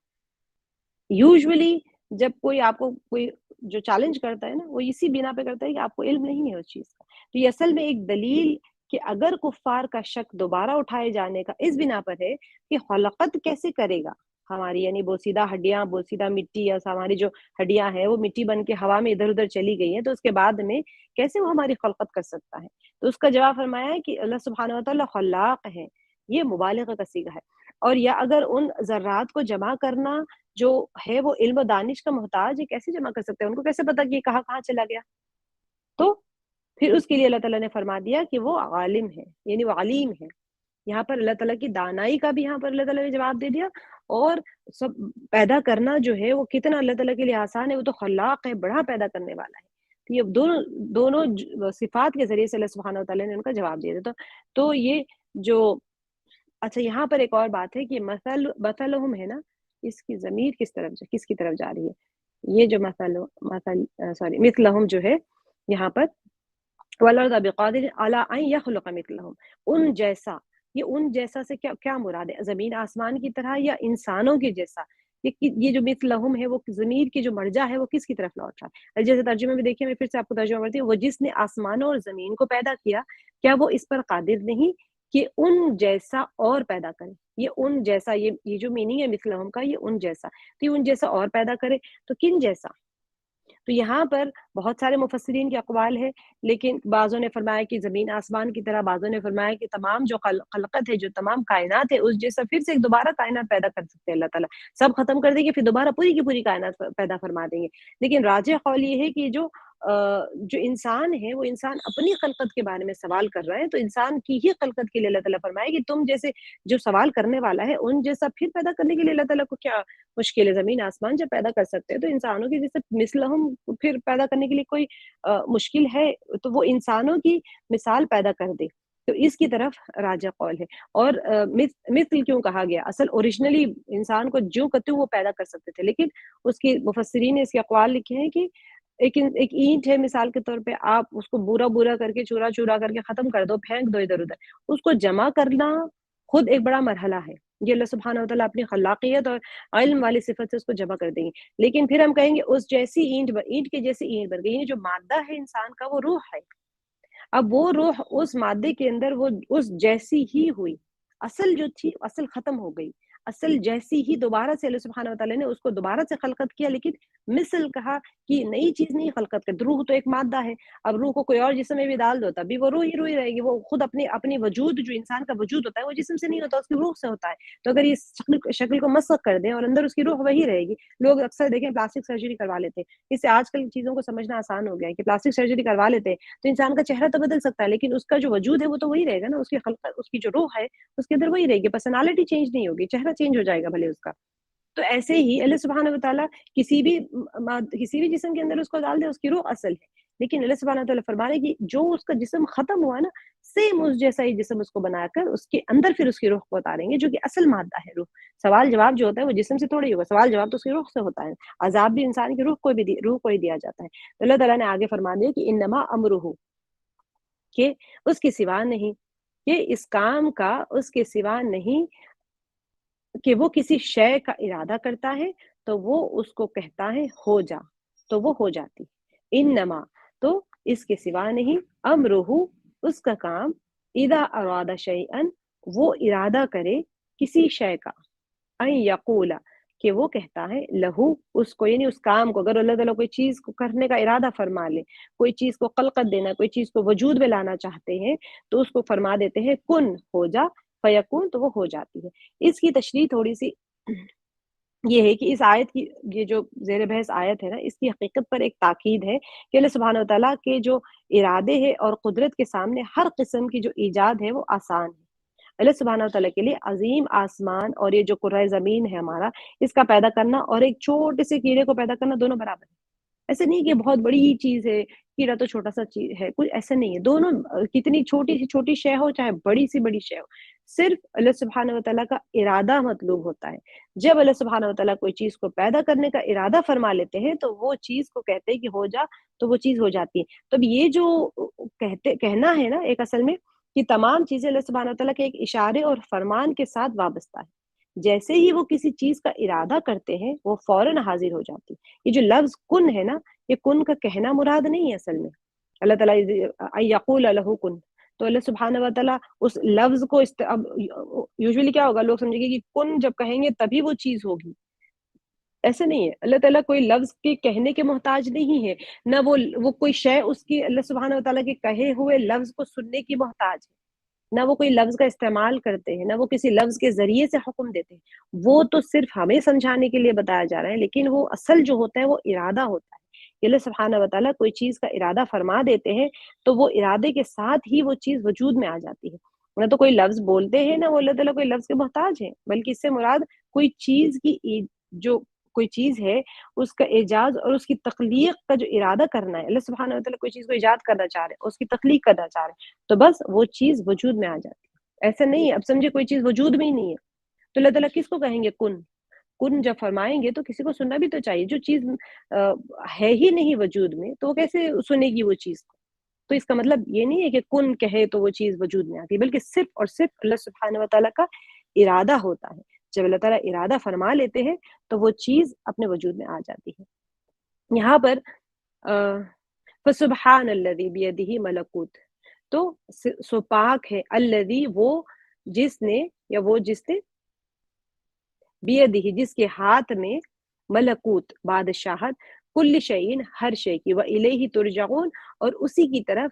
یوزلی جب کوئی آپ کو کوئی جو چیلنج کرتا ہے نا، وہ اسی بنا پہ کرتا ہے کہ آپ کو علم نہیں ہے اس چیز کا. تو یہ اصل میں ایک دلیل کہ اگر کفار کا شک دوبارہ اٹھائے جانے کا اس بنا پر ہے کہ خلقت کیسے کرے گا ہماری، یعنی بوسیدہ ہڈیاں، بوسیدہ مٹی، یا ہماری جو ہڈیاں ہیں وہ مٹی بن کے ہوا میں ادھر ادھر چلی گئی ہیں، تو اس کے بعد میں کیسے وہ ہماری خلقت کر سکتا ہے. تو اس کا جواب فرمایا ہے کہ اللہ سبحانہ و تعالیٰ خلاق ہے. یہ مبالغہ کا صیغہ ہے. اور یا اگر ان ذرات کو جمع کرنا جو ہے وہ علم و دانش کا محتاج ہے، کیسے جمع کر سکتے ہیں؟ ان کو کیسے پتا کہ یہ کہاں کہاں چلا گیا؟ تو پھر اس کے لیے اللہ تعالیٰ نے فرما دیا کہ وہ عالم ہے، یعنی وہ علیم ہے. یہاں پر اللہ تعالیٰ کی دانائی کا بھی یہاں پر اللہ تعالیٰ نے جواب دے دیا، اور سب پیدا کرنا جو ہے وہ کتنا اللہ تعالیٰ کے لیے آسان ہے. وہ تو خلاق ہے، بڑا پیدا کرنے والا ہے. تو یہ دونوں صفات کے ذریعے سے اللہ سبحانہ و تعالیٰ نے ان کا جواب دیا دیتا. تو یہ جو اچھا یہاں پر ایک اور بات ہے کہ مثلہم ہے نا، اس کی ضمیر کس کی طرف جا رہی ہے؟ یہ جو مثلہم جو ہے یہاں پر وَالْأَرْضَ بِقَادِرٍ عَلَىٰ أَن يَخْلُقَ مِثْلَهُم، ان جیسا. یہ ان جیسا سے کیا مراد ہے؟ زمین آسمان کی طرح یا انسانوں کے جیسا؟ یہ جو مثلہم ہے وہ ضمیر کی جو مرجع ہے وہ کس کی طرف لوٹ رہا ہے؟ جیسے ترجمے میں دیکھیں، میں پھر سے آپ کو ترجمہ کرتی ہوں. وہ جس نے آسمانوں اور زمین کو پیدا کیا، کیا وہ اس پر قادر نہیں کہ ان جیسا اور پیدا کرے؟ یہ ان جیسا، یہ جو میننگ ہے مثلہم کا، یہ ان جیسا. تو یہ ان جیسا اور پیدا کرے تو کن جیسا؟ تو یہاں پر بہت سارے مفسرین کے اقوال ہے، لیکن بعضوں نے فرمایا کہ زمین آسمان کی طرح، بعضوں نے فرمایا کہ تمام جو خلقت ہے، جو تمام کائنات ہے، اس جیسا پھر سے ایک دوبارہ کائنات پیدا کر سکتے ہیں اللہ تعالیٰ. سب ختم کر دیں گے، پھر دوبارہ پوری کی پوری کائنات پیدا فرما دیں گے. لیکن راجح قول یہ ہے کہ جو انسان ہے وہ انسان اپنی خلقت کے بارے میں سوال کر رہا ہے، تو انسان کی ہی خلقت کے لیے اللہ تعالیٰ فرمائے کہ تم جیسے جو سوال کرنے والا ہے ان جیسا پھر پیدا کرنے کے لیے اللہ تعالیٰ کو کیا مشکل ہے؟ زمین آسمان جب پیدا کر سکتے ہیں تو انسانوں کی جیسے مثلہم پھر پیدا کرنے کے لیے کوئی مشکل ہے؟ تو وہ انسانوں کی مثال پیدا کر دے. تو اس کی طرف راجع قول ہے. اور مثل کیوں کہا گیا؟ اصل اوریجنلی انسان کو جو کرتے وہ پیدا کر سکتے تھے، لیکن اس کی مفسرین نے اس کے اقوال لکھے ہیں کہ ایک اینٹ ہے مثال کے طور پہ، آپ اس کو بورا بورا کر کے چورا چورا کر کے ختم کر دو، پھینک دو ادھر ادھر. اس کو جمع کرنا خود ایک بڑا مرحلہ ہے. یہ اللہ سبحانہ و تعالیٰ اپنی خلاقیت اور علم والی صفت سے اس کو جمع کر دیں گے. لیکن پھر ہم کہیں گے اس جیسی اینٹ کے جیسی اینٹ بن گئی. یہ جو مادہ ہے انسان کا وہ روح ہے. اب وہ روح اس مادے کے اندر وہ اس جیسی ہی ہوئی، اصل جو تھی اصل ختم ہو گئی، اصل جیسی ہی دوبارہ سے اللہ سبحانہ و تعالیٰ نے اس کو دوبارہ سے خلقت کیا. لیکن مثل کہا کہ نئی چیز نہیں خلقت کر. روح تو ایک مادہ ہے، اب روح کو کوئی اور جسم میں بھی ڈال دو تب بھی وہ روح ہی رہے گی. وہ خود اپنی وجود، جو انسان کا وجود ہوتا ہے وہ جسم سے نہیں ہوتا، اس کی روح سے ہوتا ہے. تو اگر یہ شکل کو مسخ کر دیں اور اندر اس کی روح وہی رہے گی. لوگ اکثر دیکھیں پلاسٹک سرجری کروا لیتے ہیں، اس سے آج کل چیزوں کو سمجھنا آسان ہو گیا ہے کہ پلاسٹک سرجری کروا لیتے ہیں تو انسان کا چہرہ تو بدل سکتا ہے، لیکن اس کا جو وجود ہے وہ تو وہی رہے گا نا. اس کی خلقت، اس کی جو روح ہے اس کے اندر وہی رہے گی. پرسنالٹی چینج نہیں ہوگی، چہرہ چینج ہو جائے گا بھلے اس کا. تو ایسے ہی اللہ سبحانہ و تعالیٰ کسی بھی جسم کے اندر اس کو ڈال دے، اس کی روح اصل ہے. لیکن اللہ سبحانہ و تعالیٰ فرما رہے کہ جو اس کا جسم ختم ہوا نا، سیم اس جیسا ہی جسم اس کو بنا کر اس کے اندر پھر اس کی روح کو اتاریں گے، جو کہ اصل مادہ ہے روح. سوال جواب جو ہوتا ہے وہ جسم سے تھوڑی ہوگا، سوال جواب تو اس کی روح سے ہوتا ہے. عذاب بھی انسان کی روح کو ہی دیا جاتا ہے. تو اللہ تعالیٰ نے آگے فرما دیا کہ انما امرہ، کہ اس کے سوا نہیں، کہ اس کام کا اس کے سوا نہیں، کہ وہ کسی شے کا ارادہ کرتا ہے تو وہ اس کو کہتا ہے ہو جا، تو وہ ہو جاتی. انما، تو اس کے سوا نہیں، امرہ، اس کا کام، اذا اراد شیئا، وہ ارادہ کرے کسی شے کا، ان یقول، کہ وہ کہتا ہے لہو، اس کو، یعنی اس کام کو. اگر اللہ تعالیٰ کوئی چیز کو کرنے کا ارادہ فرما لے، کوئی چیز کو خلقت دینا، کوئی چیز کو وجود میں لانا چاہتے ہیں تو اس کو فرما دیتے ہیں کن، ہو جا، فیکون، تو وہ ہو جاتی ہے. اس کی تشریح تھوڑی سی یہ ہے کہ اس آیت کی، یہ جو زیر بحث آیت ہے نا، اس کی حقیقت پر ایک تاکید ہے کہ اللہ سبحانہ و تعالیٰ کے جو ارادے ہیں اور قدرت کے سامنے ہر قسم کی جو ایجاد ہے وہ آسان ہے. اللہ سبحانہ و تعالیٰ کے لیے عظیم آسمان اور یہ جو کرۂ زمین ہے ہمارا، اس کا پیدا کرنا اور ایک چھوٹے سے کیڑے کو پیدا کرنا دونوں برابر ہے. ایسے نہیں کہ بہت بڑی ہی چیز ہے، کیڑا تو چھوٹا سا چیز ہے، کچھ ایسا نہیں ہے. دونوں کتنی چھوٹی سی چھوٹی شے ہو چاہے بڑی سی بڑی شے ہو، صرف اللہ سبحانہ و تعالیٰ کا ارادہ مطلوب ہوتا ہے. جب اللہ سبحانہ و تعالیٰ کوئی چیز کو پیدا کرنے کا ارادہ فرما لیتے ہیں تو وہ چیز کو کہتے ہیں کہ ہو جا، تو وہ چیز ہو جاتی ہے. تو اب یہ جو کہنا ہے نا ایک اصل میں کہ تمام چیزیں اللہ سبحانہ وتعالیٰ کے ایک اشارے اور فرمان کے ساتھ وابستہ ہے. جیسے ہی وہ کسی چیز کا ارادہ کرتے ہیں وہ فوراً حاضر ہو جاتی. یہ جو لفظ کن ہے نا، یہ کن کا کہنا مراد نہیں ہے اصل میں. اللہ تعالیٰ یقول لہ کن، تو اللہ سبحانہ وتعالیٰ اس لفظ کو اب یوزلی کیا ہوگا، لوگ سمجھیں گے کہ کن جب کہیں گے تبھی وہ چیز ہوگی. ایسا نہیں ہے. اللہ تعالیٰ کوئی لفظ کے کہنے کے محتاج نہیں ہے، نہ وہ کوئی شے اس کی اللہ سبحانہ وتعالیٰ کے کہے ہوئے لفظ کو سننے کی محتاج ہے. نہ وہ کوئی لفظ کا استعمال کرتے ہیں، نہ وہ کسی لفظ کے ذریعے سے حکم دیتے ہیں. وہ تو صرف ہمیں سمجھانے کے لیے بتایا جا رہا ہے، لیکن وہ اصل جو ہوتا ہے وہ ارادہ ہوتا ہے. کہ اللہ سبحانہ وتعالیٰ کوئی چیز کا ارادہ فرما دیتے ہیں تو وہ ارادے کے ساتھ ہی وہ چیز وجود میں آ جاتی ہے. نہ تو کوئی لفظ بولتے ہیں، نہ وہ اللہ تعالیٰ کوئی لفظ کے محتاج ہے، بلکہ اس سے مراد کوئی چیز کی جو کوئی چیز ہے اس کا اعجاز اور اس کی تخلیق کا جو ارادہ کرنا ہے. اللہ سبحانہ وتعالیٰ کوئی چیز کو ایجاد کرنا چاہ رہے ہیں، اس کی تخلیق کرنا چاہ رہے ہیں، تو بس وہ چیز وجود میں آ جاتی ہے. ایسا نہیں ہے اب سمجھے کوئی چیز وجود میں ہی نہیں ہے تو اللہ تعالیٰ کس کو کہیں گے کن. کن جب فرمائیں گے تو کسی کو سننا بھی تو چاہیے. جو چیز ہے ہی نہیں وجود میں تو وہ کیسے سنے گی وہ چیز کو. تو اس کا مطلب یہ نہیں ہے کہ کن کہے تو وہ چیز وجود میں آتی ہے، بلکہ صرف اور صرف اللہ سبحانہ وتعالیٰ کا ارادہ ہوتا ہے. جب اللہ تعالیٰ ارادہ فرما لیتے ہیں تو وہ چیز اپنے وجود میں آ جاتی ہے. یہاں پر فسبحان الذی بیدہ ملکوت، تو سو پاک ہے الذی وہ جس نے یا وہ جس نے بیدہ جس کے ہاتھ میں ملکوت بادشاہت کل شیء ہر شے کی، والیہ ترجعون اور اسی کی طرف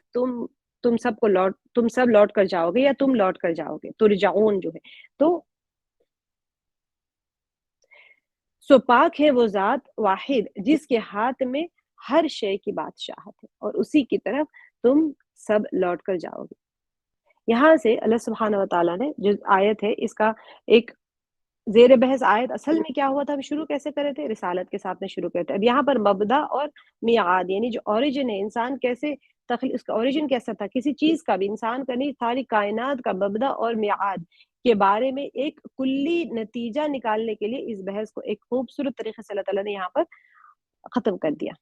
تم سب لوٹ کر جاؤ گے یا تم لوٹ کر جاؤ گے. ترجعون جو ہے تو سو پاک ہے وہ ذات واحد جس کے ہاتھ میں ہر شے کی بادشاہت ہے اور اسی کی طرف تم سب لوٹ کر جاؤ گے. یہاں سے اللہ سبحانہ وتعالیٰ نے جو آیت ہے اس کا ایک زیر بحث آیت اصل میں کیا ہوا تھا، ہم شروع کیسے کرے تھے، رسالت کے ساتھ میں شروع کرتے. اب یہاں پر مبدا اور میعاد یعنی جو اوریجن ہے انسان کیسے اس کا اوریجن کیسا تھا کسی چیز کا بھی، انسان کا نہیں ساری کائنات کا مبدا اور میعاد کے بارے میں ایک کلی نتیجہ نکالنے کے لیے اس بحث کو ایک خوبصورت طریقے سے اللہ تعالیٰ نے یہاں پر ختم کر دیا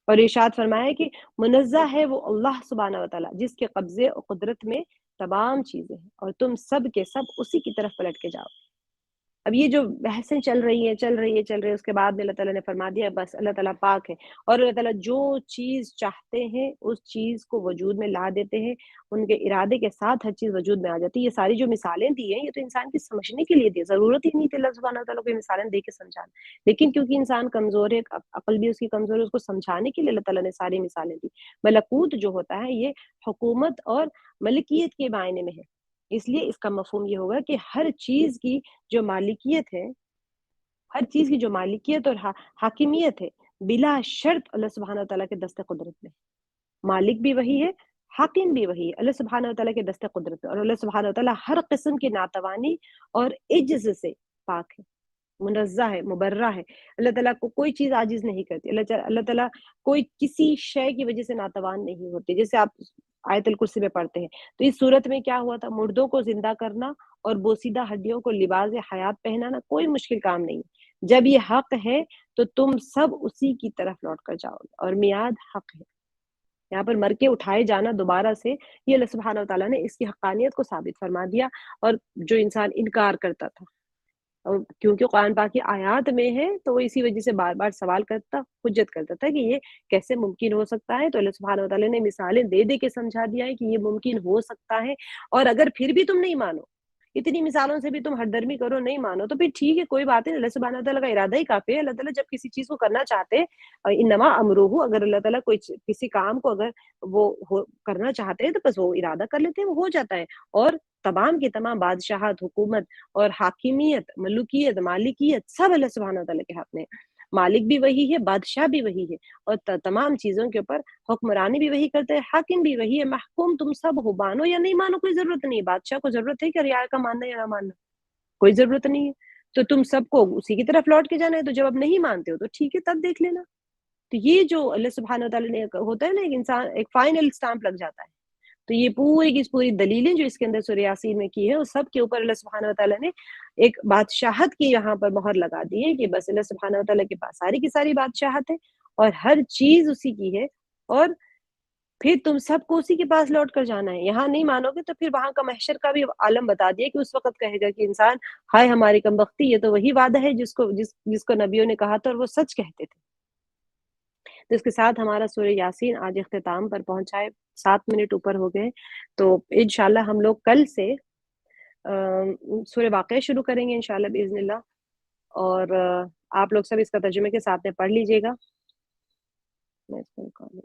اور ارشاد فرمایا کہ منزہ ہے وہ اللہ سبحانہ وتعالیٰ جس کے قبضے اور قدرت میں تمام چیزیں ہیں اور تم سب کے سب اسی کی طرف پلٹ کے جاؤ. اب یہ جو بحثیں چل رہی ہیں اس کے بعد میں اللہ تعالیٰ نے فرما دیا بس اللہ تعالیٰ پاک ہے اور اللہ تعالیٰ جو چیز چاہتے ہیں اس چیز کو وجود میں لا دیتے ہیں. ان کے ارادے کے ساتھ ہر چیز وجود میں آ جاتی ہے. یہ ساری جو مثالیں دی ہیں یہ تو انسان کی سمجھنے کے لیے دی، ضرورت ہی نہیں تھی اللہ سبحانہ وتعالیٰ کو مثالیں دے کے سمجھانا، لیکن کیونکہ انسان کمزور ہے، عقل بھی اس کی کمزور ہے، اس کو سمجھانے کے لیے اللہ تعالیٰ نے ساری مثالیں دی. ملکوت جو ہوتا ہے یہ حکومت اور ملکیت کے معنی میں ہے، اس لیے اس کا مفہوم یہ ہوگا کہ ہر چیز کی جو مالکیت ہے، ہر چیز کی جو مالکیت اور حاکمیت ہے بلا شرط اللہ سبحانہ وتعالیٰ کے دست قدرت میں. مالک بھی وہی ہے، حاکم بھی وہی ہے، اللہ سبحانہ وتعالیٰ کے دست قدرت میں. اور اللہ سبحانہ وتعالیٰ ہر قسم کی ناتوانی اور عجز سے پاک ہے، منزہ ہے، مبرہ ہے. اللہ تعالیٰ کو کوئی چیز عاجز نہیں کرتی. اللہ تعالیٰ کوئی کسی شے کی وجہ سے ناتوان نہیں ہوتے. جیسے آپ آیت الکرسی میں پڑھتے ہیں تو اس صورت میں کیا ہوا تھا، مردوں کو زندہ کرنا اور بوسیدہ ہڈیوں کو لباس حیات پہنانا کوئی مشکل کام نہیں. جب یہ حق ہے تو تم سب اسی کی طرف لوٹ کر جاؤ گے اور میعاد حق ہے. یہاں پر مر کے اٹھائے جانا دوبارہ سے یہ اللہ سبحانہ وتعالیٰ نے اس کی حقانیت کو ثابت فرما دیا. اور جو انسان انکار کرتا تھا اور کیونکہ قرآن پاک کی آیات میں ہے تو وہ اسی وجہ سے بار بار سوال کرتا، حجت کرتا تھا کہ یہ کیسے ممکن ہو سکتا ہے. تو اللہ سبحانہ وتعالیٰ نے مثالیں دے دے کے سمجھا دیا ہے کہ یہ ممکن ہو سکتا ہے. اور اگر پھر بھی تم نہیں مانو، اتنی مثالوں سے بھی تم ہردرمی کرو، نہیں مانو، تو پھر ٹھیک ہے، کوئی بات نہیں. اللہ سبحانہ وتعالیٰ کا ارادہ ہی کافی ہے. اللہ تعالیٰ جب کسی چیز کو کرنا چاہتے انما امرہ، اگر اللہ تعالیٰ کوئی کسی کام کو اگر وہ کرنا چاہتے ہیں تو بس وہ ارادہ کر لیتے ہیں، وہ ہو جاتا ہے. اور تمام کی تمام بادشاہت، حکومت اور حاکمیت، ملوکیت، مالکیت سب اللہ سبحانہ وتعالیٰ کے ہاتھ میں. مالک بھی وہی ہے، بادشاہ بھی وہی ہے، اور تمام چیزوں کے اوپر حکمرانی بھی وہی کرتا ہے، حاکم بھی وہی ہے. محکوم تم سب ہو، مانو یا نہیں مانو کوئی ضرورت نہیں. بادشاہ کو ضرورت ہے کہ رعایا کا ماننا یا نہ ماننا، کوئی ضرورت نہیں ہے. تو تم سب کو اسی کی طرف لوٹ کے جانا ہے. تو جب اب نہیں مانتے ہو تو ٹھیک ہے، تب دیکھ لینا. تو یہ جو اللہ سبحانہ وتعالیٰ نے ہوتا ہے نا، ایک انسان ایک فائنل اسٹامپ لگ جاتا ہے. تو یہ پوری کی پوری دلیلیں جو اس کے اندر سورہ یاسین میں کی ہے، اس سب کے اوپر اللہ سبحانہ وتعالیٰ نے ایک بادشاہت کی یہاں پر مہر لگا دی ہے کہ بس اللہ سبحانہ وتعالیٰ کے پاس ساری کی ساری بادشاہت ہے اور ہر چیز اسی کی ہے. اور پھر تم سب کو اسی کے پاس لوٹ کر جانا ہے. یہاں نہیں مانو گے تو پھر وہاں کا محشر کا بھی عالم بتا دیا کہ اس وقت کہے گا کہ انسان ہائے ہماری کم بختی، یہ تو وہی وعدہ ہے جس کو نبیوں نے کہا تھا اور وہ سچ کہتے تھے. تو اس کے ساتھ ہمارا سورہ یاسین آج اختتام پر پہنچا ہے. 7 منٹ اوپر ہو گئے. تو انشاءاللہ ہم لوگ کل سے سورہ واقعہ شروع کریں گے انشاءاللہ باذن اللہ. اور آپ لوگ سب اس کا ترجمے کے ساتھ میں پڑھ لیجئے گا. میں اس کو نکال